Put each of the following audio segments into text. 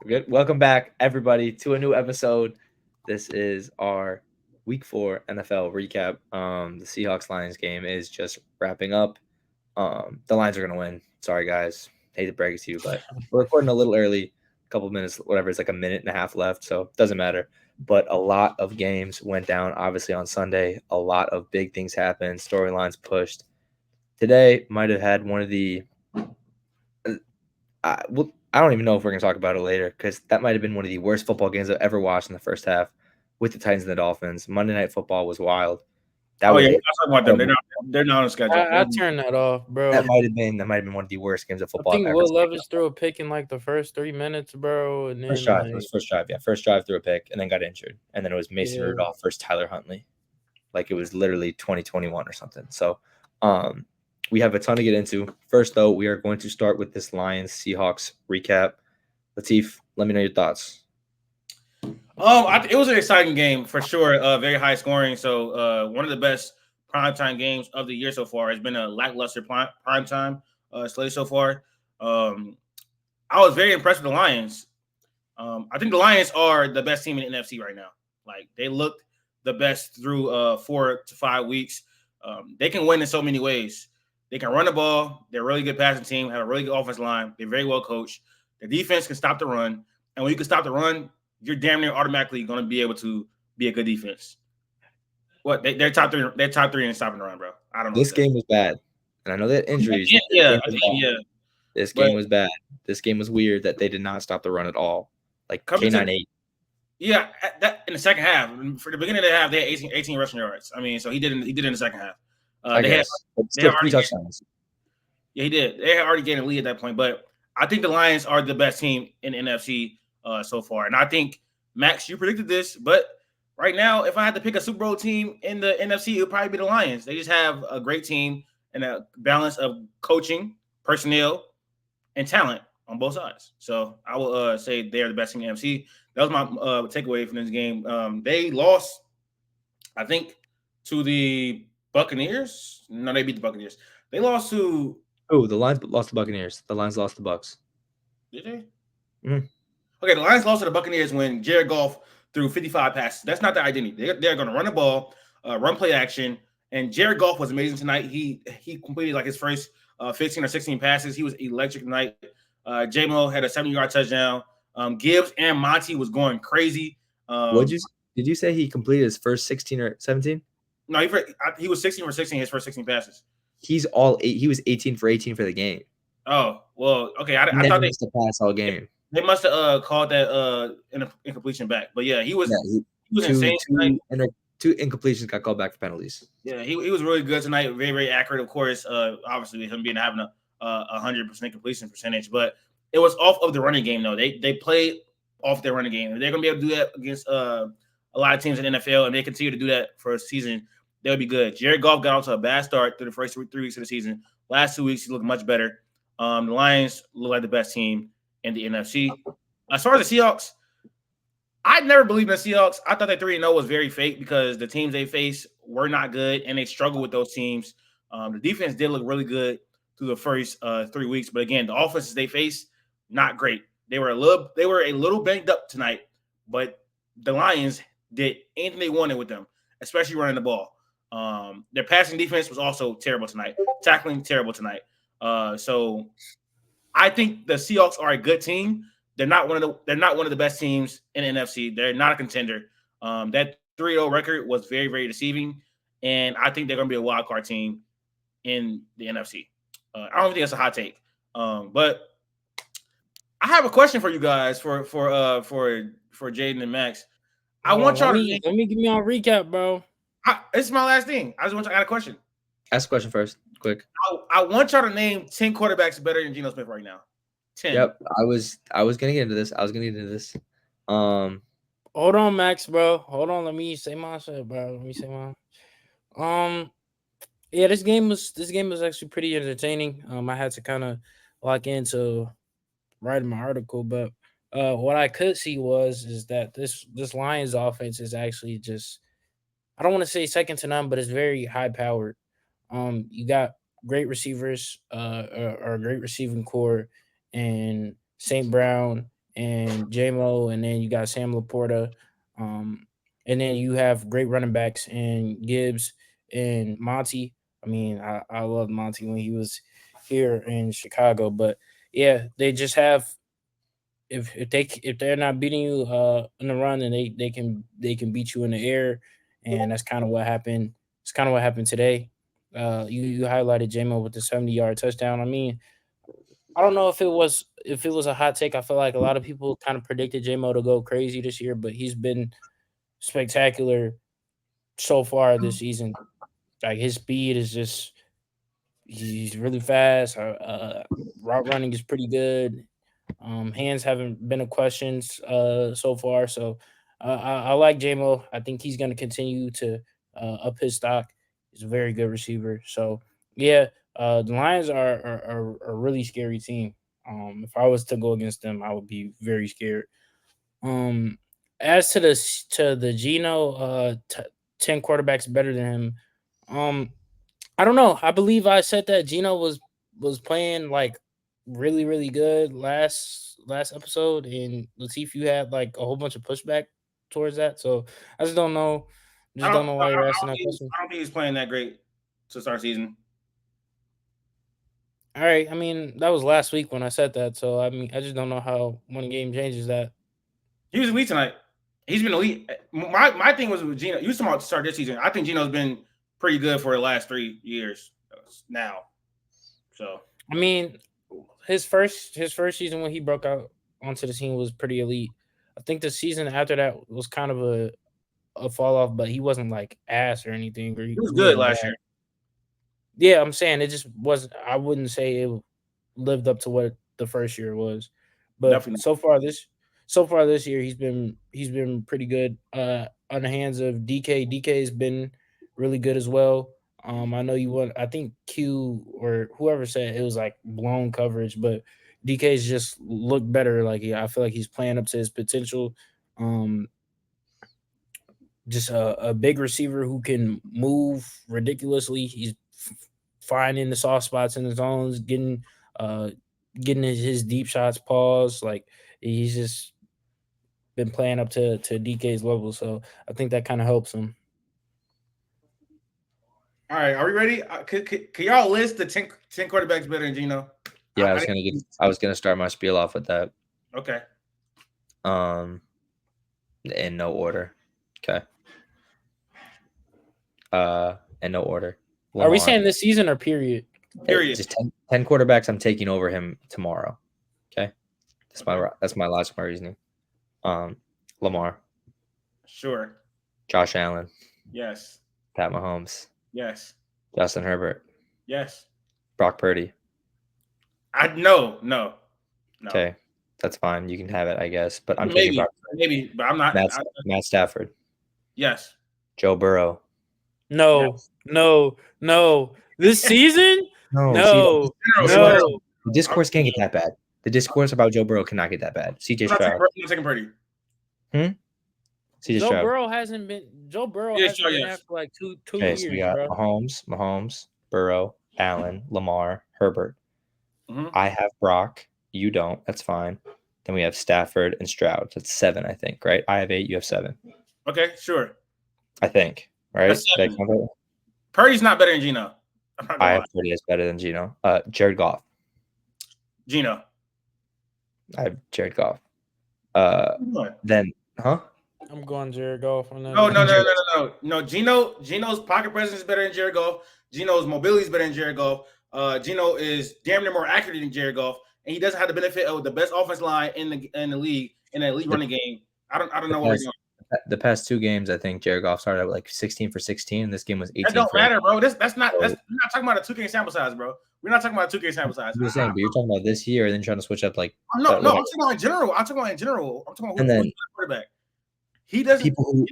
Good. Welcome back, everybody, to a new episode. This is our Week 4 NFL recap. The Seahawks Lions game is just wrapping up. The Lions are gonna win. Sorry, guys. Hate to break it to you, but we're recording a little early. A couple minutes, whatever. It's like a minute and a half left, so it doesn't matter. But a lot of games went down, obviously, on Sunday. A lot of big things happened. Storylines pushed. Today might have had one of the I don't even know if we're going to talk about it later because that might have been one of the worst football games I've ever watched in the first half with the Titans and the Dolphins. Monday Night Football was wild. That Oh was yeah, we're a not talking about them. They're not on the schedule. I turned that off, bro. that might have been one of the worst games of I football I've think ever Will seen. Levis threw a pick in like the first 3 minutes, bro, and First then drive, it was first drive. Yeah, first drive threw a pick and then got injured, and then it was Mason Yeah. Rudolph versus Tyler Huntley, like it was literally 2021 or something. So, we have a ton to get into. First, though, we are going to start with this Lions Seahawks recap. Latif, let me know your thoughts. It was an exciting game for sure. Very high scoring. So one of the best primetime games of the year so far. It's been a lackluster primetime slate so far. I was very impressed with the Lions. I think the Lions are the best team in the NFC right now. Like they looked the best through 4 to 5 weeks. They can win in so many ways. They can run the ball. They're a really good passing team. Have a really good offensive line. They're very well coached. The defense can stop the run, and when you can stop the run, you're damn near automatically going to be able to be a good defense. What they're top three. They're top three in stopping the run, bro. I don't know. This game was bad, and I know that injuries. Yeah. This game was bad. This game was weird that they did not stop the run at all. Like K98. Yeah, that in the second half. For the beginning of the half, they had 18 rushing yards. I mean, so he did in the second half. They had 3 touchdowns. Yeah, he did. They had already gained a lead at that point, but I think the Lions are the best team in the NFC so far. And I think, Max, you predicted this, but right now, if I had to pick a Super Bowl team in the NFC, it would probably be the Lions. They just have a great team and a balance of coaching, personnel, and talent on both sides. So I will say they're the best team in the NFC. That was my takeaway from this game. They lost, I think, to the Buccaneers. No, they beat the Buccaneers. They lost to... Oh, the Lions lost to Buccaneers. The Lions lost to Bucks. Did they? Mm-hmm. Okay, the Lions lost to the Buccaneers when Jared Goff threw 55 passes. That's not their identity. They're going to run the ball, run play action, and Jared Goff was amazing tonight. He completed like his first 15 or 16 passes. He was electric tonight. J-Mo had a 70-yard touchdown. Gibbs and Monty was going crazy. Did you say he completed his first 16 or 17? No, he was 16 for 16 his first 16 passes. He was 18 for 18 for the game. Oh, well, okay. I thought they missed a pass all game. They must have called that incompletion back. But yeah, he was insane tonight. Two incompletions got called back for penalties. Yeah, he was really good tonight. Very, very accurate, of course. Obviously, with him having a 100% completion percentage, but it was off of the running game, though. They played off their running game. If they're going to be able to do that against a lot of teams in the NFL, and they continue to do that for a season, they'll be good. Jared Goff got off to a bad start through the first 3 weeks of the season. Last 2 weeks, he looked much better. The Lions look like the best team in the NFC. As far as the Seahawks, I never believed in the Seahawks. I thought that 3-0 was very fake because the teams they faced were not good, and they struggled with those teams. The defense did look really good through the first 3 weeks, but again, the offenses they faced, not great. They were a little banged up tonight, but the Lions did anything they wanted with them, especially running the ball. Their passing defense was also terrible tonight. Tackling terrible tonight. So I think the Seahawks are a good team. They're not one of the best teams in the NFC. They're not a contender. That 3-0 record was very, very deceiving, and I think they're going to be a wild card team in the NFC. I don't think that's a hot take, but I have a question for you guys for Jayden and Max. I want y'all to let me give me a recap, bro. This is my last thing. I got a question. Ask a question first, quick. I want y'all to name 10 quarterbacks better than Geno Smith right now. 10. Yep, I was gonna get into this. Hold on, Max, bro. Hold on. Let me say my shit, bro. Let me say mine. Yeah, this game was actually pretty entertaining. I had to kind of lock into writing my article, but what I could see is that this Lions offense is actually just, I don't want to say second to none, but it's very high powered. You got great receivers, or a great receiving core, and St. Brown and J-Mo, and then you got Sam Laporta. And then you have great running backs in Gibbs and Monty. I mean, I loved Monty when he was here in Chicago, but yeah, they just have if they're not beating you in the run, then they can beat you in the air, and that's kind of what happened. It's kind of what happened today. You highlighted J-Mo with the 70-yard touchdown. I mean, I don't know if it was a hot take. I feel like a lot of people kind of predicted J-Mo to go crazy this year, but he's been spectacular so far this season. Like his speed is just he's really fast. Route running is pretty good. Hands haven't been a question so far, so I like JMO. I think he's going to continue to up his stock. He's a very good receiver. So yeah, the Lions are a really scary team. If I was to go against them, I would be very scared. Um, as to the Geno, 10 quarterbacks better than him. Um, I don't know. I believe I said that Gino was playing like really really good last episode, and Latif, you had like a whole bunch of pushback towards that. So I just don't know. I Just don't. don't know I why you're asking don't that think question. I don't think he's playing that great to start season. All right. I mean, that was last week when I said that. So I mean, I just don't know how one game changes that. He was elite tonight. He's been elite. My thing was with Gino. You was talking about to start this season. I think Gino's been pretty good for the last 3 years now. So I mean, his first season when he broke out onto the scene was pretty elite. I think the season after that was kind of a fall off, but he wasn't like ass or anything, or he he was good wasn't last bad. year. Yeah, I'm saying it just wasn't. I wouldn't say it lived up to what the first year was, but Definitely. so far this year he's been pretty good. On the hands of DK. DK has been really good as well. I know you want. I think Q or whoever said it was like blown coverage, but DK's just looked better. Like I feel like he's playing up to his potential. Um, just a big receiver who can move ridiculously. He's finding the soft spots in the zones, uh getting his deep shots paused. Like he's just been playing up to DK's level. So I think that kind of helps him. All right, are we ready? Could y'all list the 10 quarterbacks better than Gino? Yeah, I I was gonna start my spiel off with that. Okay. In no order. Okay. In no order. Are we Lamar. saying this season or period? Period. Just 10 quarterbacks. I'm taking over him tomorrow. Okay. That's my logic, my reasoning. Lamar, Sure. Josh Allen, Yes. Pat Mahomes, Yes. Justin Herbert, Yes. Brock Purdy. No. Okay, that's fine. You can have it, I guess. But I'm taking Maybe, Brock Purdy. maybe, but I'm not. Matt Stafford, Yes. Joe Burrow. No, no. This season? No, No, no. the discourse can't get that bad. The discourse about Joe Burrow cannot get that bad. CJ Stroud. I'm taking Purdy. CJ Joe Stroud. Burrow hasn't been. Joe Burrow Yeah, hasn't sure, been yes. there for like two Okay, years, so we got bro. Mahomes, Burrow, Allen, Lamar, Herbert. Mhm. I have Brock. You don't. That's fine. Then we have Stafford and Stroud. That's 7, I think, right? I have 8. You have 7. Okay, sure. I think, right? That's Did I 7. count it? Purdy's not better than Gino. I'm not I gonna have lie. Purdy as better than Gino. Jared Goff. Gino. I have Jared Goff. What? Then, huh? I'm going Jared Goff on that. No. Gino's pocket presence is better than Jared Goff. Gino's mobility is better than Jared Goff. Gino is damn near more accurate than Jared Goff, and he doesn't have the benefit of the best offense line in the league in an elite running game. I don't know what we're doing. The past 2 games, I think Jared Goff started at like 16 for 16. This game was 18 That don't for matter, bro. We're not talking about a 2K sample size, bro. We're not talking about a 2K sample size. I'm just saying, but you're talking about this year and then trying to switch up like No, I'm talking about in general. I'm talking about And then- who's the quarterback. He doesn't. people who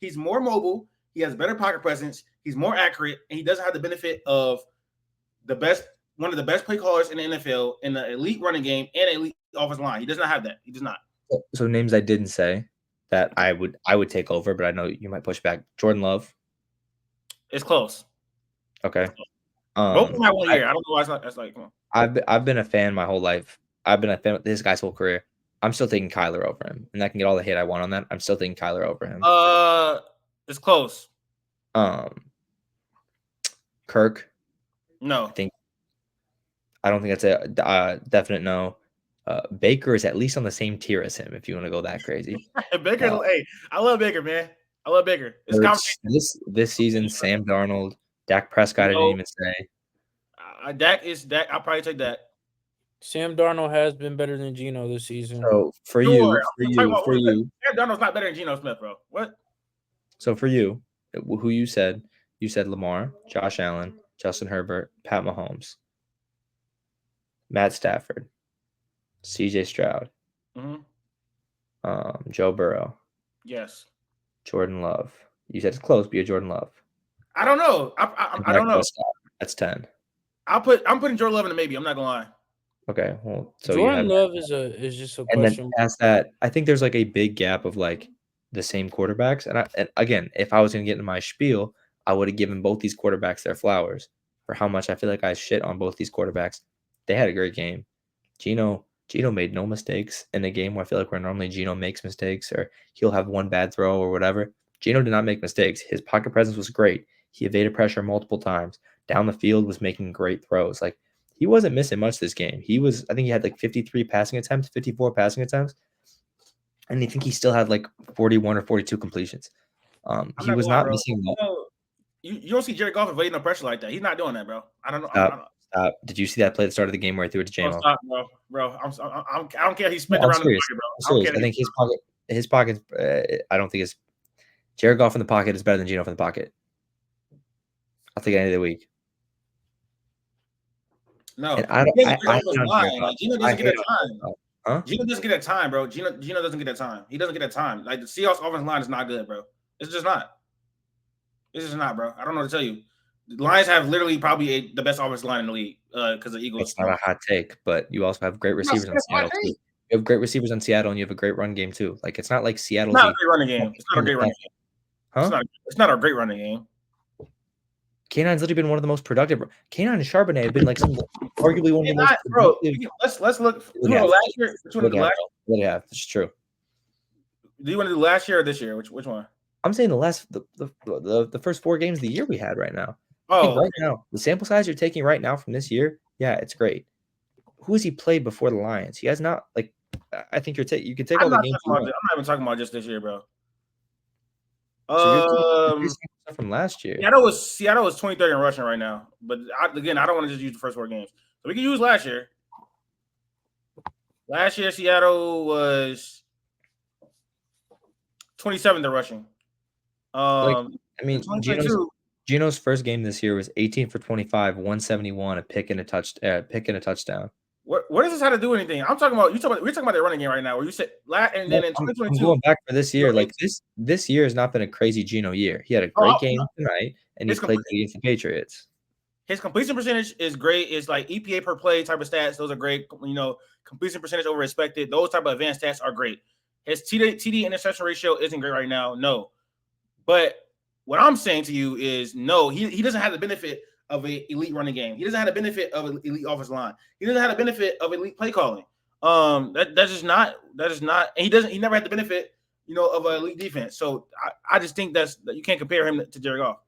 He's more mobile. He has better pocket presence. He's more accurate, and he doesn't have the benefit of one of the best play callers in the NFL in the elite running game and elite offensive line. He does not have that. He does not. So names I didn't say that I would take over, but I know you might push back. Jordan Love. It's close. Okay. Both of them have 1 year. I don't know why it's not. That's like, come on. I've been a fan my whole life. I've been a fan of this guy's whole career. I'm still taking Kyler over him, and I can get all the hate I want on that. I'm still taking Kyler over him. It's close. Kirk. No. I don't think that's a definite no. Baker is at least on the same tier as him. If you want to go that crazy. Baker, hey, I love Baker, man. I love Baker. This season, Sam Darnold, Dak Prescott. I didn't even say. Dak. I'll probably take that. Sam Darnold has been better than Geno this season. So for you, Sam Darnold's not better than Geno Smith, bro. What? So for you, who you said Lamar, Josh Allen, Justin Herbert, Pat Mahomes, Matt Stafford, C.J. Stroud, Joe Burrow. Yes. Jordan Love. You said it's close, but you're Jordan Love. I don't know. I don't know. That's 10. I'm putting Jordan Love in a maybe. I'm not gonna lie. Okay, well, so Jordan Love is just a question. And then past that, I think there's like a big gap of like the same quarterbacks. And again, if I was gonna get into my spiel, I would have given both these quarterbacks their flowers for how much I feel like I shit on both these quarterbacks. They had a great game. Geno made no mistakes in a game where I feel like where normally Geno makes mistakes or he'll have one bad throw or whatever. Geno did not make mistakes. His pocket presence was great. He evaded pressure multiple times. Down the field was making great throws. Like he wasn't missing much this game. I think he had like 53 passing attempts, 54 passing attempts. And I think he still had like 41 or 42 completions. He was not missing much. You don't see Jared Goff evading no pressure like that. He's not doing that, bro. I don't know. Stop. Did you see that play at the start of the game where he threw it to J-Mo? Stop, bro. I don't care. He spent around the pocket, bro. I think his pocket. I don't think his Jared Goff in the pocket is better than Geno in the pocket. I'll take any of the week. No, Geno doesn't get a time. Huh? Geno doesn't get a time, bro. Geno doesn't get a time. He doesn't get a time. Like the Seahawks offensive line is not good, bro. It's just not. It's just not, bro. I don't know what to tell you. The Lions have literally probably the best offensive line in the league because the Eagles. It's not a hot take, but you also have great receivers on Seattle too. You have great receivers on Seattle, and you have a great run game too. Like it's not like Seattle's not a great running game. It's not a great running game. Huh? It's not a great running game. K9's literally been one of the most productive. K9 and Charbonnet have been like arguably one of the most. Bro, let's look. Last year. Yeah, it's true. Do you want to do last year or this year? Which one? I'm saying the first 4 games of the year we had right now. Oh, right now, the sample size you're taking right now from this year, yeah, it's great. Who has he played before the Lions? He has not. Like, I think you can take all the games. I'm not even talking about just this year, bro. So you're from last year. Seattle was 23rd in rushing right now, but I don't want to just use the first 4 games, so we can use last year. Last year, Seattle was 27th in rushing. Geno's first game this year was 18 for 25, 171, a pick and a touchdown. What does this have to do with anything? We're talking about the running game right now. Where you said and then in 2022, I'm going back for this year. Like this year has not been a crazy Geno year. He had a great game tonight, and he played against the Patriots. His completion percentage is great. It's like EPA per play type of stats. Those are great. Completion percentage over expected. Those type of advanced stats are great. His TD interception ratio isn't great right now. No, but what I'm saying to you is no. He doesn't have the benefit of an elite running game. He doesn't have the benefit of an elite offensive line. He doesn't have the benefit of elite play calling. That's just not. And he never had the benefit, of an elite defense. So I just think that you can't compare him to Derrick Goff.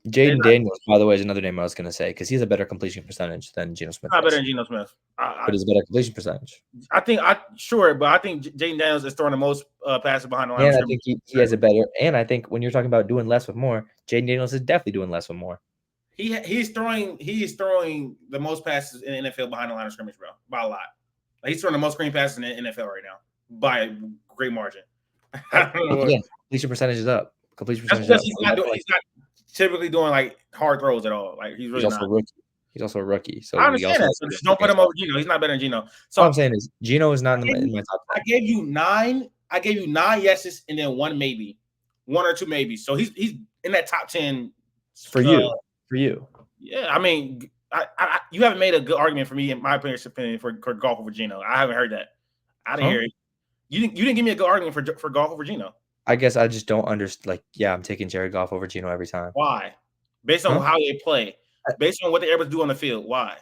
Jayden Daniels, by the way, is another name I was going to say because he's a better completion percentage than Geno Smith. Not better than Geno Smith, but he's a better completion percentage. But I think Jayden Daniels is throwing the most passes behind the line. And I think he has a better. And I think when you're talking about doing less with more, Jayden Daniels is definitely doing less with more. He's throwing the most passes in the NFL behind the line of scrimmage, bro, by a lot. Like, he's throwing the most screen passes in the NFL right now by a great margin. Again, completion percentage is up. Completion percentage. He's not typically doing like hard throws at all. Like he's also a rookie. He's also a rookie. So I understand that. So just don't put him over Geno. He's not better than Geno. So all I'm saying is Geno is not in my top 10. I gave you 9 yeses and then 1 maybe, 1 or 2 maybes. So he's in that top 10 for you. Yeah, I mean, you haven't made a good argument for me, in my opinion, for Goff over Geno. I haven't heard that. I didn't hear it. You didn't give me a good argument for Goff over Geno. I guess I just don't understand. Like, yeah, I'm taking Jared Goff over Geno every time. Why? Based on how they play, based on what they're able to do on the field. Why?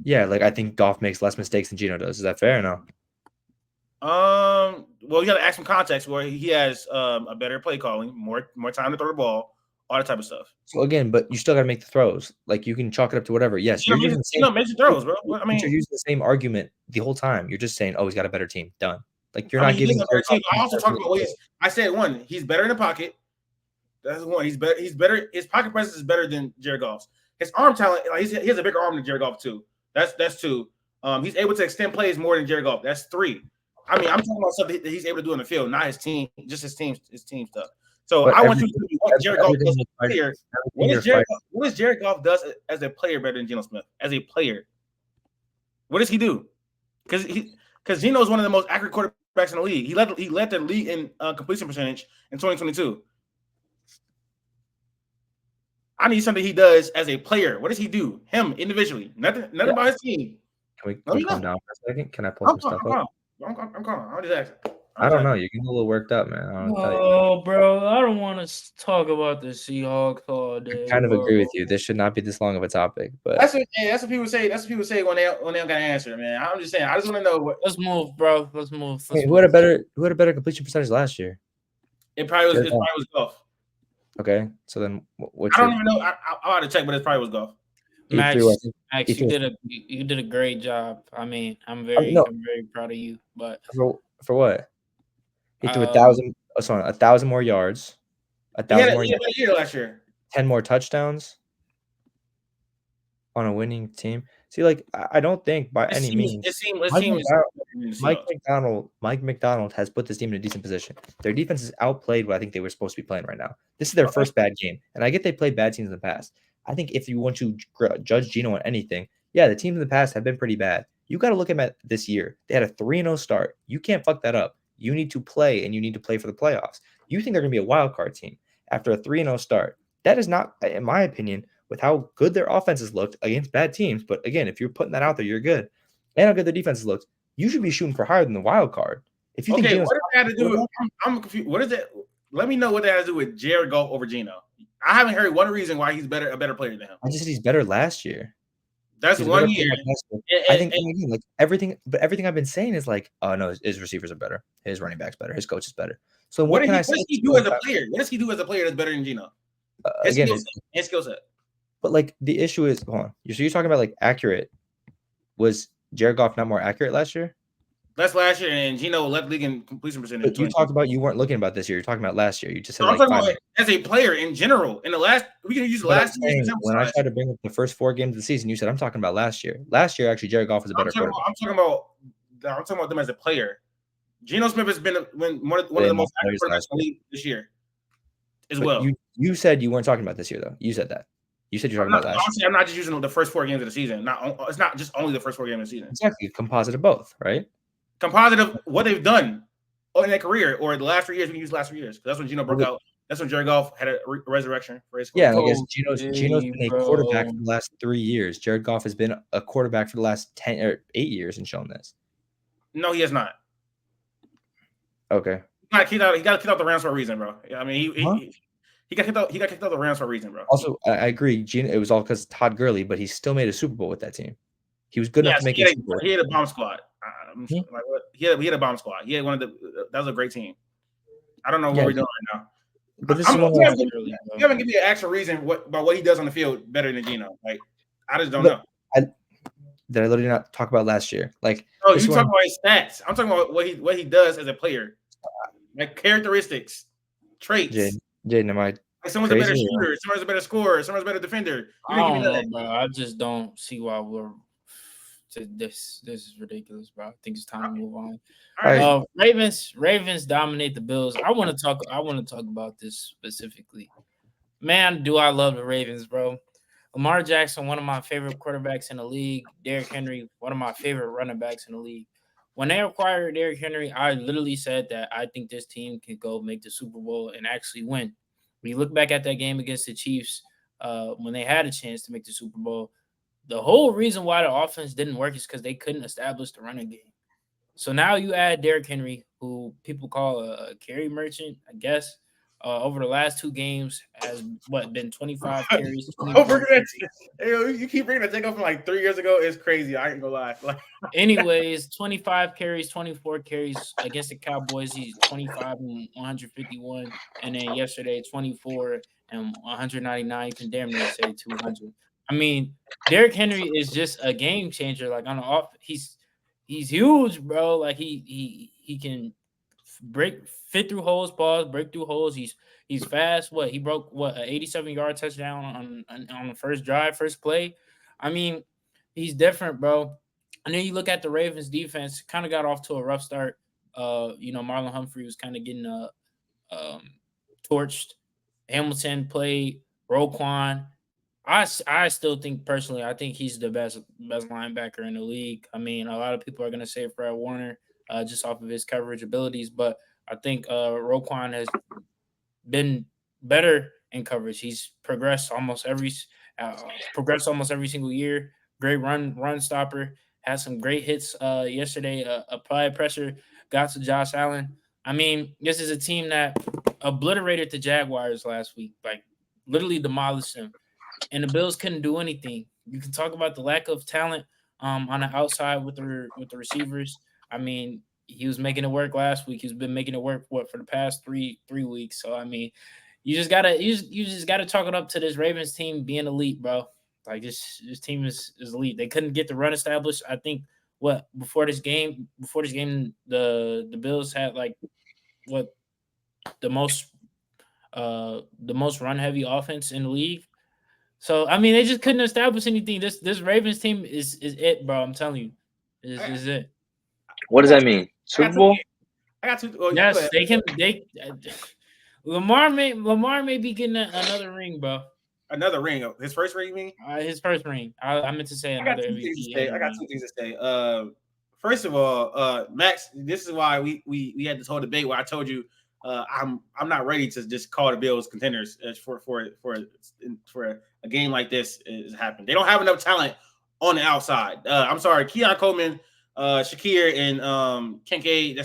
Yeah, like I think Goff makes less mistakes than Geno does. Is that fair or no? Well, you got to ask some context where he has a better play calling, more time to throw the ball, all that type of stuff. So again, but you still got to make the throws. Like you can chalk it up to whatever. Yes, you're using the same. Makes the throws, bro. I mean, you're using the same argument the whole time. You're just saying, "Oh, he's got a better team." Done. Like you're I not mean, he giving. is a better team. I also talked about what I said one. He's better in the pocket. That's one. He's better. He's better. His pocket presence is better than Jared Goff's. His arm talent, like he has a bigger arm than Jared Goff too. That's two. He's able to extend plays more than Jared Goff. That's three. I mean, I'm talking about something that he's able to do in the field, not his team, just his team stuff. So I want you to tell me what Jared Goff does as a player. What does Jared Goff does as a player better than Geno Smith? As a player, what does he do? Because Geno is one of the most accurate quarterbacks in the league. He led the league in completion percentage in 2022. I need something he does as a player. What does he do? Him individually, nothing about his team. Can we calm down for a second? Can I pull some stuff up? I'm calm. I'm just asking. I don't know. You're getting a little worked up, man. Oh, bro, I don't want to talk about the Seahawks all day. I kind of agree with you. This should not be this long of a topic, but that's what people say. That's what people say when they don't got an answer, man. I'm just saying. I just want to know what. Let's move, bro. Let's move. Who had a better completion percentage last year? It probably was Goff. Okay, so then I don't even know. I'll have to check, but it probably was Goff. Max, you did a great job. I mean, I'm very proud of you. But for what? He threw 1,000 more yards. 1,000 more yards. He had a year last year. 10 more touchdowns on a winning team. See, like I don't think by any means Mike McDonald has put this team in a decent position. Their defense has outplayed what I think they were supposed to be playing right now. This is their first bad game, and I get they played bad teams in the past. I think if you want to judge Geno on anything, yeah, the teams in the past have been pretty bad. You got to look at them this year. They had a 3-0 start. You can't fuck that up. You need to play, and you need to play for the playoffs. You think they're going to be a wild card team after a 3-0 start. That is not, in my opinion, with how good their offenses looked against bad teams. But again, if you're putting that out there, you're good. And how good their defenses looked, you should be shooting for higher than the wild card. If you think what does that have to do with? I'm confused. What is it? Let me know what that has to do with Jared Goff over Geno. I haven't heard one reason why he's a better player than him. I just said he's better last year. That's 1 year. I think like everything I've been saying is like, oh no, his receivers are better, his running back's better, his coach is better. So what does he do as a player? What does he do as a player that's better than Geno? His skill set. But like the issue is, hold on. So you're talking about like accurate. Was Jared Goff not more accurate last year? That's last year, and Geno led the league in completion percentage. But you talked about you weren't looking about this year. You're talking about last year. You just said I'm talking about as a player in general. In the last, we can use the last. When I tried to bring up the first 4 games of the season, you said I'm talking about last year. Last year, actually, Jared Goff was a better quarterback. I'm talking about them as a player. Geno Smith has been one of the most accurate quarterbacks in the league this year, as well. You said you weren't talking about this year, though. You said that. You said you're talking about last year. I'm not just using the first 4 games of the season. It's not just only the first 4 games of the season. Exactly, composite of both, right? Composite of what they've done in their career, or the last 3 years. We can use the last 3 years. That's when Geno broke out. That's when Jared Goff had a resurrection for his career. Yeah, I guess Geno's been a quarterback for the last 3 years. Jared Goff has been a quarterback for the last 10 or 8 years and shown this. No, he has not. Okay. He got kicked out the Rams for a reason, bro. I mean, he got kicked out. He got kicked out the Rams for a reason, bro. Also, I agree. Geno, it was all because Todd Gurley, but he still made a Super Bowl with that team. He was good enough to make a Super Bowl. He had a bomb squad. He had a bomb squad. He had that was a great team. I don't know what we're doing right now. But this you haven't given me an actual reason about what he does on the field better than Geno. Like, I just don't know. Did I literally not talk about last year? Like, you talking about his stats. I'm talking about what he does as a player, like characteristics, traits. Jaden, am I? Like someone's a better shooter, someone's a better scorer, someone's a better defender. I don't know, bro. I just don't see why we're. This is ridiculous, bro. I think it's time to move on. Right. Ravens dominate the Bills. I want to talk about this specifically. Man, do I love the Ravens, bro. Lamar Jackson, one of my favorite quarterbacks in the league. Derrick Henry, one of my favorite running backs in the league. When they acquired Derrick Henry, I literally said that I think this team can go make the Super Bowl and actually win. When you look back at that game against the Chiefs, when they had a chance to make the Super Bowl, the whole reason why the offense didn't work is because they couldn't establish the running game. So now you add Derrick Henry, who people call a carry merchant, I guess. over the last 2 games has been 25 carries, Oh, 24 bringing that, carries. you keep bringing that take up from like 3 years ago. It's crazy. I ain't gonna lie. Like, Anyways, 25 carries, 24 carries against the Cowboys. He's 25 and 151, and then yesterday 24 and 199. You can damn near say 200. I mean, Derrick Henry is just a game changer. Like on the off, he's huge, bro. Like he can fit through holes, break through holes. He's fast. He broke an 87-yard touchdown on the first drive, first play. I mean, he's different, bro. And then you look at the Ravens defense, kind of got off to a rough start. Marlon Humphrey was kind of getting um, torched. Hamilton played Roquan. I still think personally, I think he's the best linebacker in the league. I mean, a lot of people are gonna say Fred Warner just off of his coverage abilities, but I think Roquan has been better in coverage. He's progressed almost every single year. Great run stopper. Had some great hits yesterday. Applied pressure. Got to Josh Allen. I mean, this is a team that obliterated the Jaguars last week. Like literally demolished them. And the Bills couldn't do anything. You can talk about the lack of talent on the outside with the receivers. I mean, he was making it work last week. He's been making it work for the past three weeks. So I mean, you just gotta chalk it up to this Ravens team being elite, bro. Like this team is elite. They couldn't get the run established. I think before this game, the Bills had like the most run heavy offense in the league. So I mean, they just couldn't establish anything. This Ravens team is it, bro. I'm telling you, is it. What does I got that mean? I got Super two. Bowl? I got two. Oh, you go Yes, ahead. they can. Lamar may be getting another ring, bro. Another ring. His first ring, you mean? His first ring. I meant to say I got another two things to MVP. say. I got two things to say. First of all, Max, this is why we had this whole debate where I told you I'm not ready to just call the Bills contenders for a game like this is happening. They don't have enough talent on the outside. I'm sorry, Keon Coleman, Shakir, and Kincaid.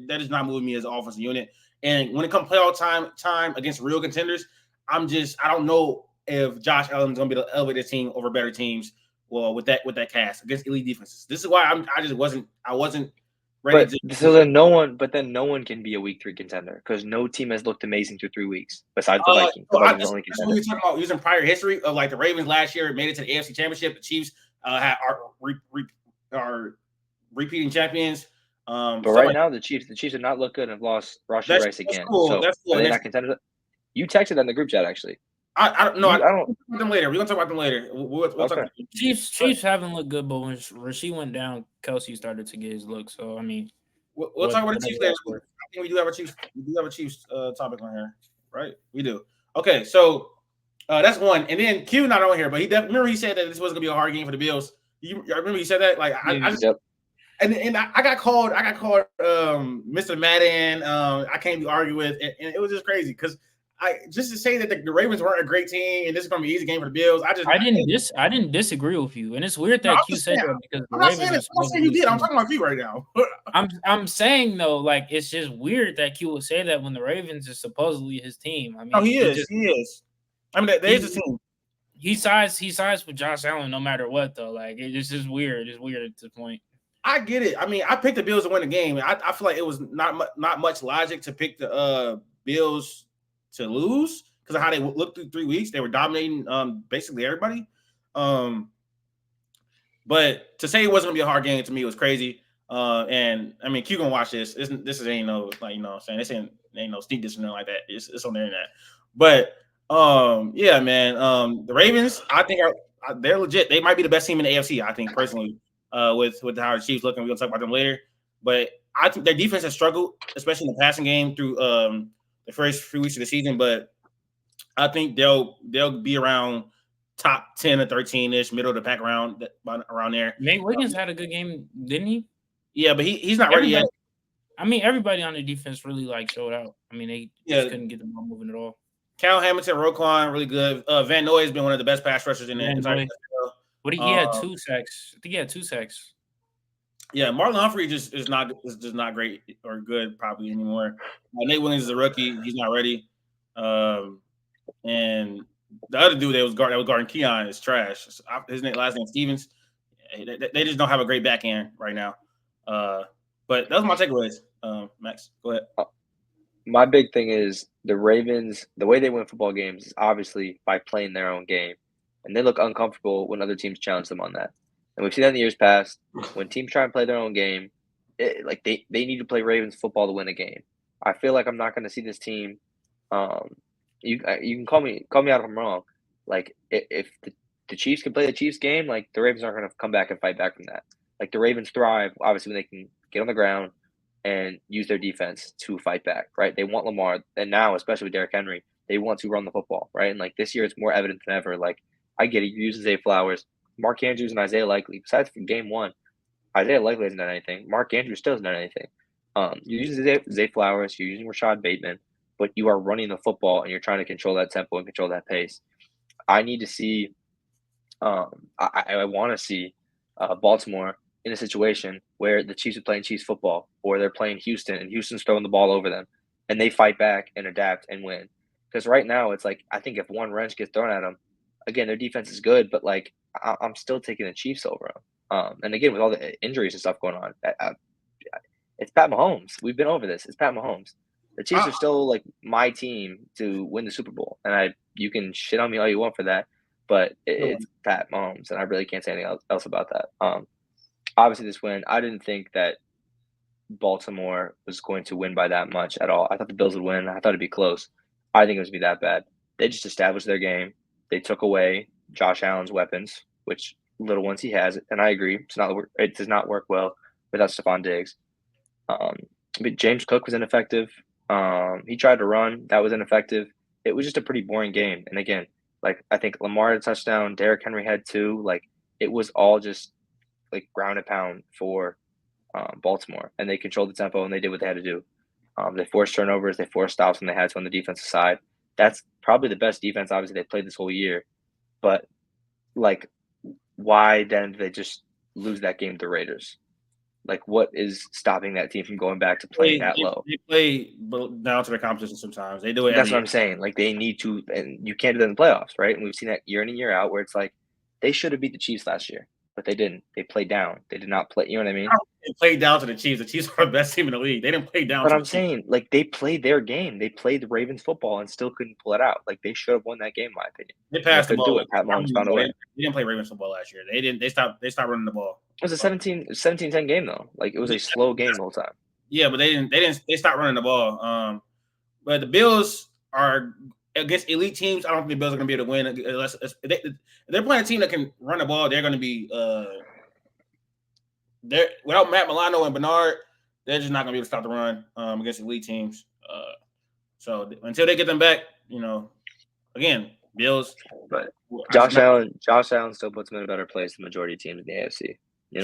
That is not moving me as an offensive unit. And when it comes playoff time against real contenders, I don't know if Josh Allen's going to be able to elevate his team over better teams. Well, with that cast against elite defenses, this is why I wasn't ready. Then no one can be a week 3 contender because no team has looked amazing through 3 weeks besides the Vikings. The Vikings are the only That's contender. what you're talking about using prior history of like the Ravens last year made it to the AFC Championship. The Chiefs are repeating champions. But right now, the Chiefs did not look good and have lost Rashee Rice again. Cool. So that's cool. Are they not contenders? You texted that in the group chat actually. I don't know. I don't. We'll talk about them later. We're gonna talk about them later. We'll talk about them. Chiefs haven't looked good, but when Rashee went down, Kelsey started to get his look. So I mean, we'll talk about the Chiefs later. I think we do have a Chiefs topic on here, right? We do. Okay, so that's one. And then Q not on here, but remember he said that this wasn't gonna be a hard game for the Bills. You remember he said that? Like I got called Mr. Madden. I can't be argued with, and it was just crazy because just to say that the Ravens weren't a great team and this is gonna be an easy game for the Bills. I didn't disagree with you, and it's weird that Q said that because I'm not saying you did. I'm talking about you right now. I'm saying though, like it's just weird that Q would say that when the Ravens is supposedly his team. I mean, he is. I mean, there's a team. He sides with Josh Allen no matter what though. Like it's just weird. It's weird at this point. I get it. I mean, I picked the Bills to win the game. I feel like it was not much logic to pick the Bills to lose because of how they looked through 3 weeks. They were dominating basically everybody. But to say it wasn't gonna be a hard game to me was crazy. And I mean, Q gonna watch this. This ain't no like what I'm saying, this ain't no sneak this or nothing like that. It's on the internet. But yeah, man. The Ravens, I think they're legit. They might be the best team in the AFC. I think personally. With how the Chiefs looking, we're gonna talk about them later. But I think their defense has struggled, especially in the passing game through the first few weeks of the season. But I think they'll be around top 10 or 13-ish, middle of the pack around there. Nate Wiggins had a good game, didn't he? Yeah, but he's not ready yet. I mean, everybody on the defense really showed out. I mean, they just couldn't get the ball moving at all. Cal Hamilton, Roquan, really good. Van Noy has been one of the best pass rushers in the entire. He had 2 sacks. I think he had 2 sacks. Yeah, Marlon Humphrey is just not great or good probably anymore. Nate Williams is a rookie. He's not ready. And the other dude that was guarding Keon is trash. His last name Stevens. They just don't have a great back end right now. But that was my takeaways. Max, go ahead. My big thing is the Ravens, the way they win football games is obviously by playing their own game. And they look uncomfortable when other teams challenge them on that. And we've seen that in the years past. When teams try and play their own game, they need to play Ravens football to win a game. I feel like I'm not going to see this team. You can call me out if I'm wrong. Like if the Chiefs can play the Chiefs game, like the Ravens aren't going to come back and fight back from that. Like the Ravens thrive obviously when they can get on the ground and use their defense to fight back, right? They want Lamar, and now especially with Derrick Henry, they want to run the football, right? And like this year, it's more evident than ever. Like I get it, you use Zay Flowers, Mark Andrews, and Isaiah Likely. Besides from game one, Isaiah Likely hasn't done anything. Mark Andrews still hasn't done anything. You're using Zay Flowers, you're using Rashad Bateman, but you are running the football and you're trying to control that tempo and control that pace. I need to see. I want to see Baltimore in a situation where the Chiefs are playing Chiefs football or they're playing Houston and Houston's throwing the ball over them and they fight back and adapt and win. Because right now it's like, I think if one wrench gets thrown at them, again, their defense is good, but like I'm still taking the Chiefs over them. And again, with all the injuries and stuff going on, it's Pat Mahomes. We've been over this. It's Pat Mahomes. The Chiefs are still like my team to win the Super Bowl. And you can shit on me all you want for that, but it's Pat Mahomes. And I really can't say anything else about that. Obviously, this win, I didn't think that Baltimore was going to win by that much at all. I thought the Bills would win. I thought it'd be close. I think it was going to be that bad. They just established their game. They took away Josh Allen's weapons, which little ones he has, and I agree. It does not work well without Stephon Diggs. But James Cook was ineffective. He tried to run. That was ineffective. It was just a pretty boring game. And again, like I think Lamar had a touchdown. Derrick Henry had 2. Like it was all just like ground and pound for Baltimore, and they controlled the tempo and they did what they had to do. They forced turnovers, they forced stops when they had to on the defensive side. That's probably the best defense, obviously, they played this whole year. But like, why then did they just lose that game to the Raiders? Like, what is stopping that team from going back to playing that low? They play down to the competition sometimes. They do it. That's what I'm saying. Like, they need to, and you can't do that in the playoffs, right? And we've seen that year in and year out where it's like they should have beat the Chiefs last year. But they didn't. They played down. They did not play. You know what I mean? They played down to the Chiefs. The Chiefs are the best team in the league. They didn't play down. But I'm saying, like, they played their game. They played the Ravens football and still couldn't pull it out. Like, they should have won that game, in my opinion. They passed the ball. Pat Mahomes found a way. They didn't play Ravens football last year. They didn't. They stopped running the ball. It was a 17-10 game though. Like, it was a slow game the whole time. Yeah, but they stopped running the ball. But the Bills are against elite teams. I don't think the Bills are going to be able to win unless if they're playing a team that can run the ball. They're going to be without Matt Milano and Bernard, they're just not going to be able to stop the run against elite teams. So until they get them back, again, Bills. But Josh Allen still puts them in a better place than the majority of teams in the AFC.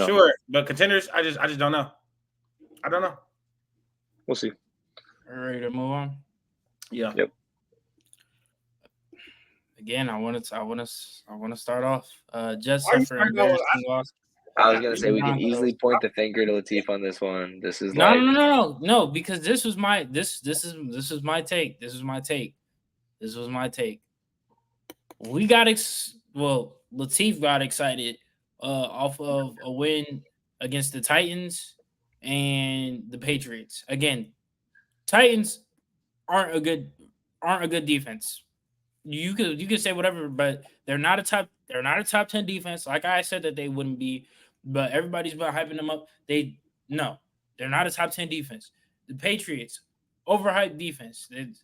Sure, but contenders, I just don't know. I don't know. We'll see. All right, to move on. Yeah. Yep. Again, I want to start off. Just for embarrassing loss. I was gonna say we can easily point the finger to Latif on this one. This is no, because this was my this is my take. This was my take. We got Latif got excited off of a win against the Titans and the Patriots. Again, Titans aren't a good defense. You could say whatever, but they're not a top 10 defense. Like I said that they wouldn't be, but everybody's been hyping them up. They're not a top 10 defense. The Patriots, overhyped defense. It's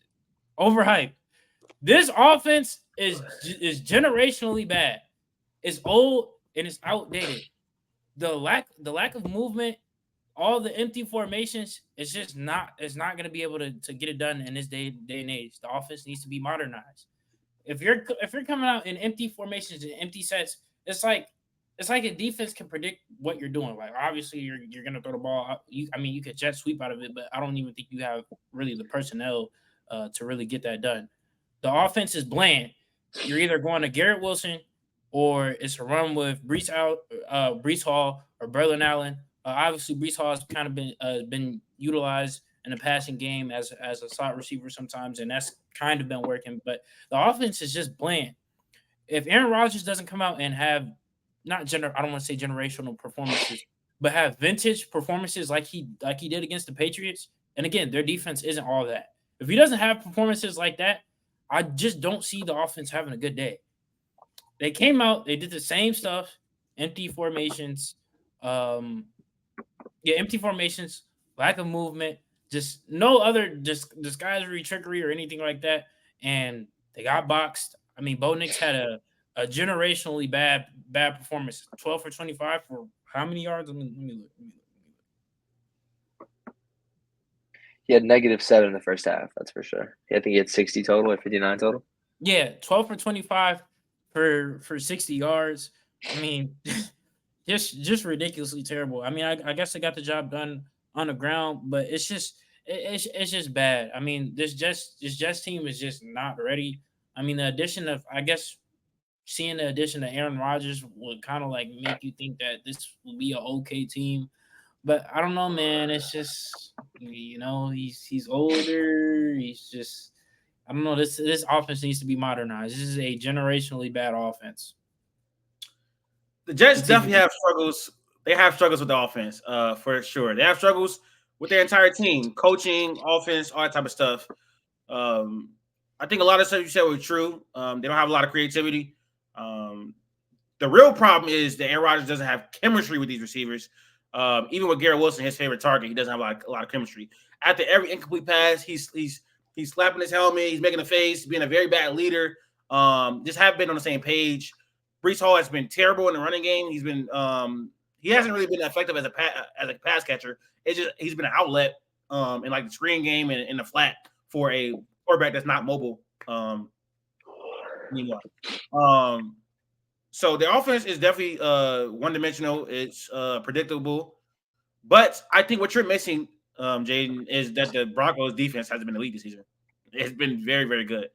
overhyped. This offense is generationally bad. It's old and it's outdated. The lack of movement, all the empty formations, it's not going to be able to get it done in this day and age. The offense needs to be modernized. If you're coming out in empty formations and empty sets, it's like a defense can predict what you're doing. Like obviously you're gonna throw the ball out. You could jet sweep out of it, but I don't even think you have really the personnel to really get that done. The offense is bland. You're either going to Garrett Wilson or it's a run with Breece Hall or Berlin Allen. Obviously Breece Hall has kind of been utilized in the passing game as a slot receiver sometimes, and that's kind of been working. But the offense is just bland. If Aaron Rodgers doesn't come out and have I don't want to say generational performances, but have vintage performances like he did against the Patriots. And again, their defense isn't all that. If he doesn't have performances like that, I just don't see the offense having a good day. They came out, they did the same stuff, empty formations, empty formations, lack of movement, just no other disguisery, trickery, or anything like that. And they got boxed. I mean, Bo Nix had a generationally bad performance. 12 for 25 for how many yards? Let me look. He had -7 in the first half. That's for sure. I think he had 60 total or 59 total. Yeah, 12 for 25 for 60 yards. I mean, just ridiculously terrible. I mean, I guess they got the job done on the ground, but it's just bad. I mean, this Jets team is just not ready. I mean, seeing the addition of Aaron Rodgers would kind of like make you think that this will be an okay team. But I don't know, man. It's just, he's older. He's just, I don't know. This offense needs to be modernized. This is a generationally bad offense. The Jets definitely have struggles. They have struggles with the offense, for sure. They have struggles with their entire team, coaching, offense, all that type of stuff. I think a lot of stuff you said was true. They don't have a lot of creativity. The real problem is that Aaron Rodgers doesn't have chemistry with these receivers. Even with Garrett Wilson, his favorite target, he doesn't have a lot of chemistry. After every incomplete pass, he's slapping his helmet, he's making a face, being a very bad leader. Just haven't been on the same page. Breece Hall has been terrible in the running game. He's been he hasn't really been effective as a pass catcher. It's just he's been an outlet in like the screen game and in the flat for a quarterback that's not mobile anymore. So the offense is definitely one-dimensional. It's predictable. But I think what you're missing, Jayden, is that the Broncos defense hasn't been elite this season. It's been very, very good.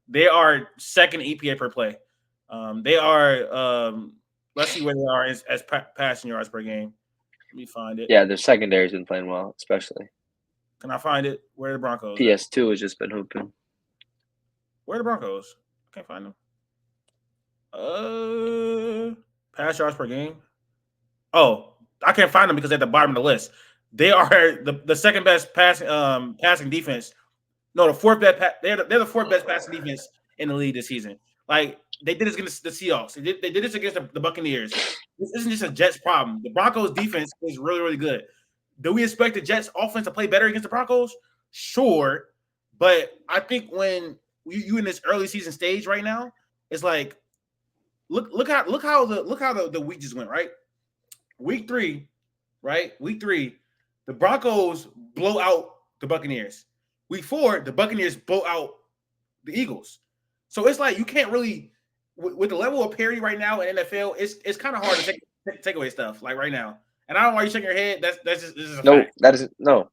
They are second EPA per play. They are let's see where they are as passing yards per game. Let me find it. Yeah, their secondary's been playing well, especially. Can I find it? Where are the Broncos? PS2 has just been hooping. Where are the Broncos? I can't find them. Pass yards per game. Oh, I can't find them because they're at the bottom of the list. They are the second best passing defense. No, the fourth best. They're the fourth best passing defense in the league this season. Like they did this against the Seahawks. They did this against the Buccaneers. This isn't just a Jets problem. The Broncos defense is really, really good. Do we expect the Jets offense to play better against the Broncos? Sure, but I think when you in this early season stage right now, it's like look how the week just went, right? Week 3, right? Week 3, the Broncos blow out the Buccaneers. Week 4, the Buccaneers blow out the Eagles. So it's like you can't really, with the level of parity right now in NFL, it's kind of hard to take away stuff like right now. And I don't know why you're shaking your head. That's just this is a fact. That isn't no.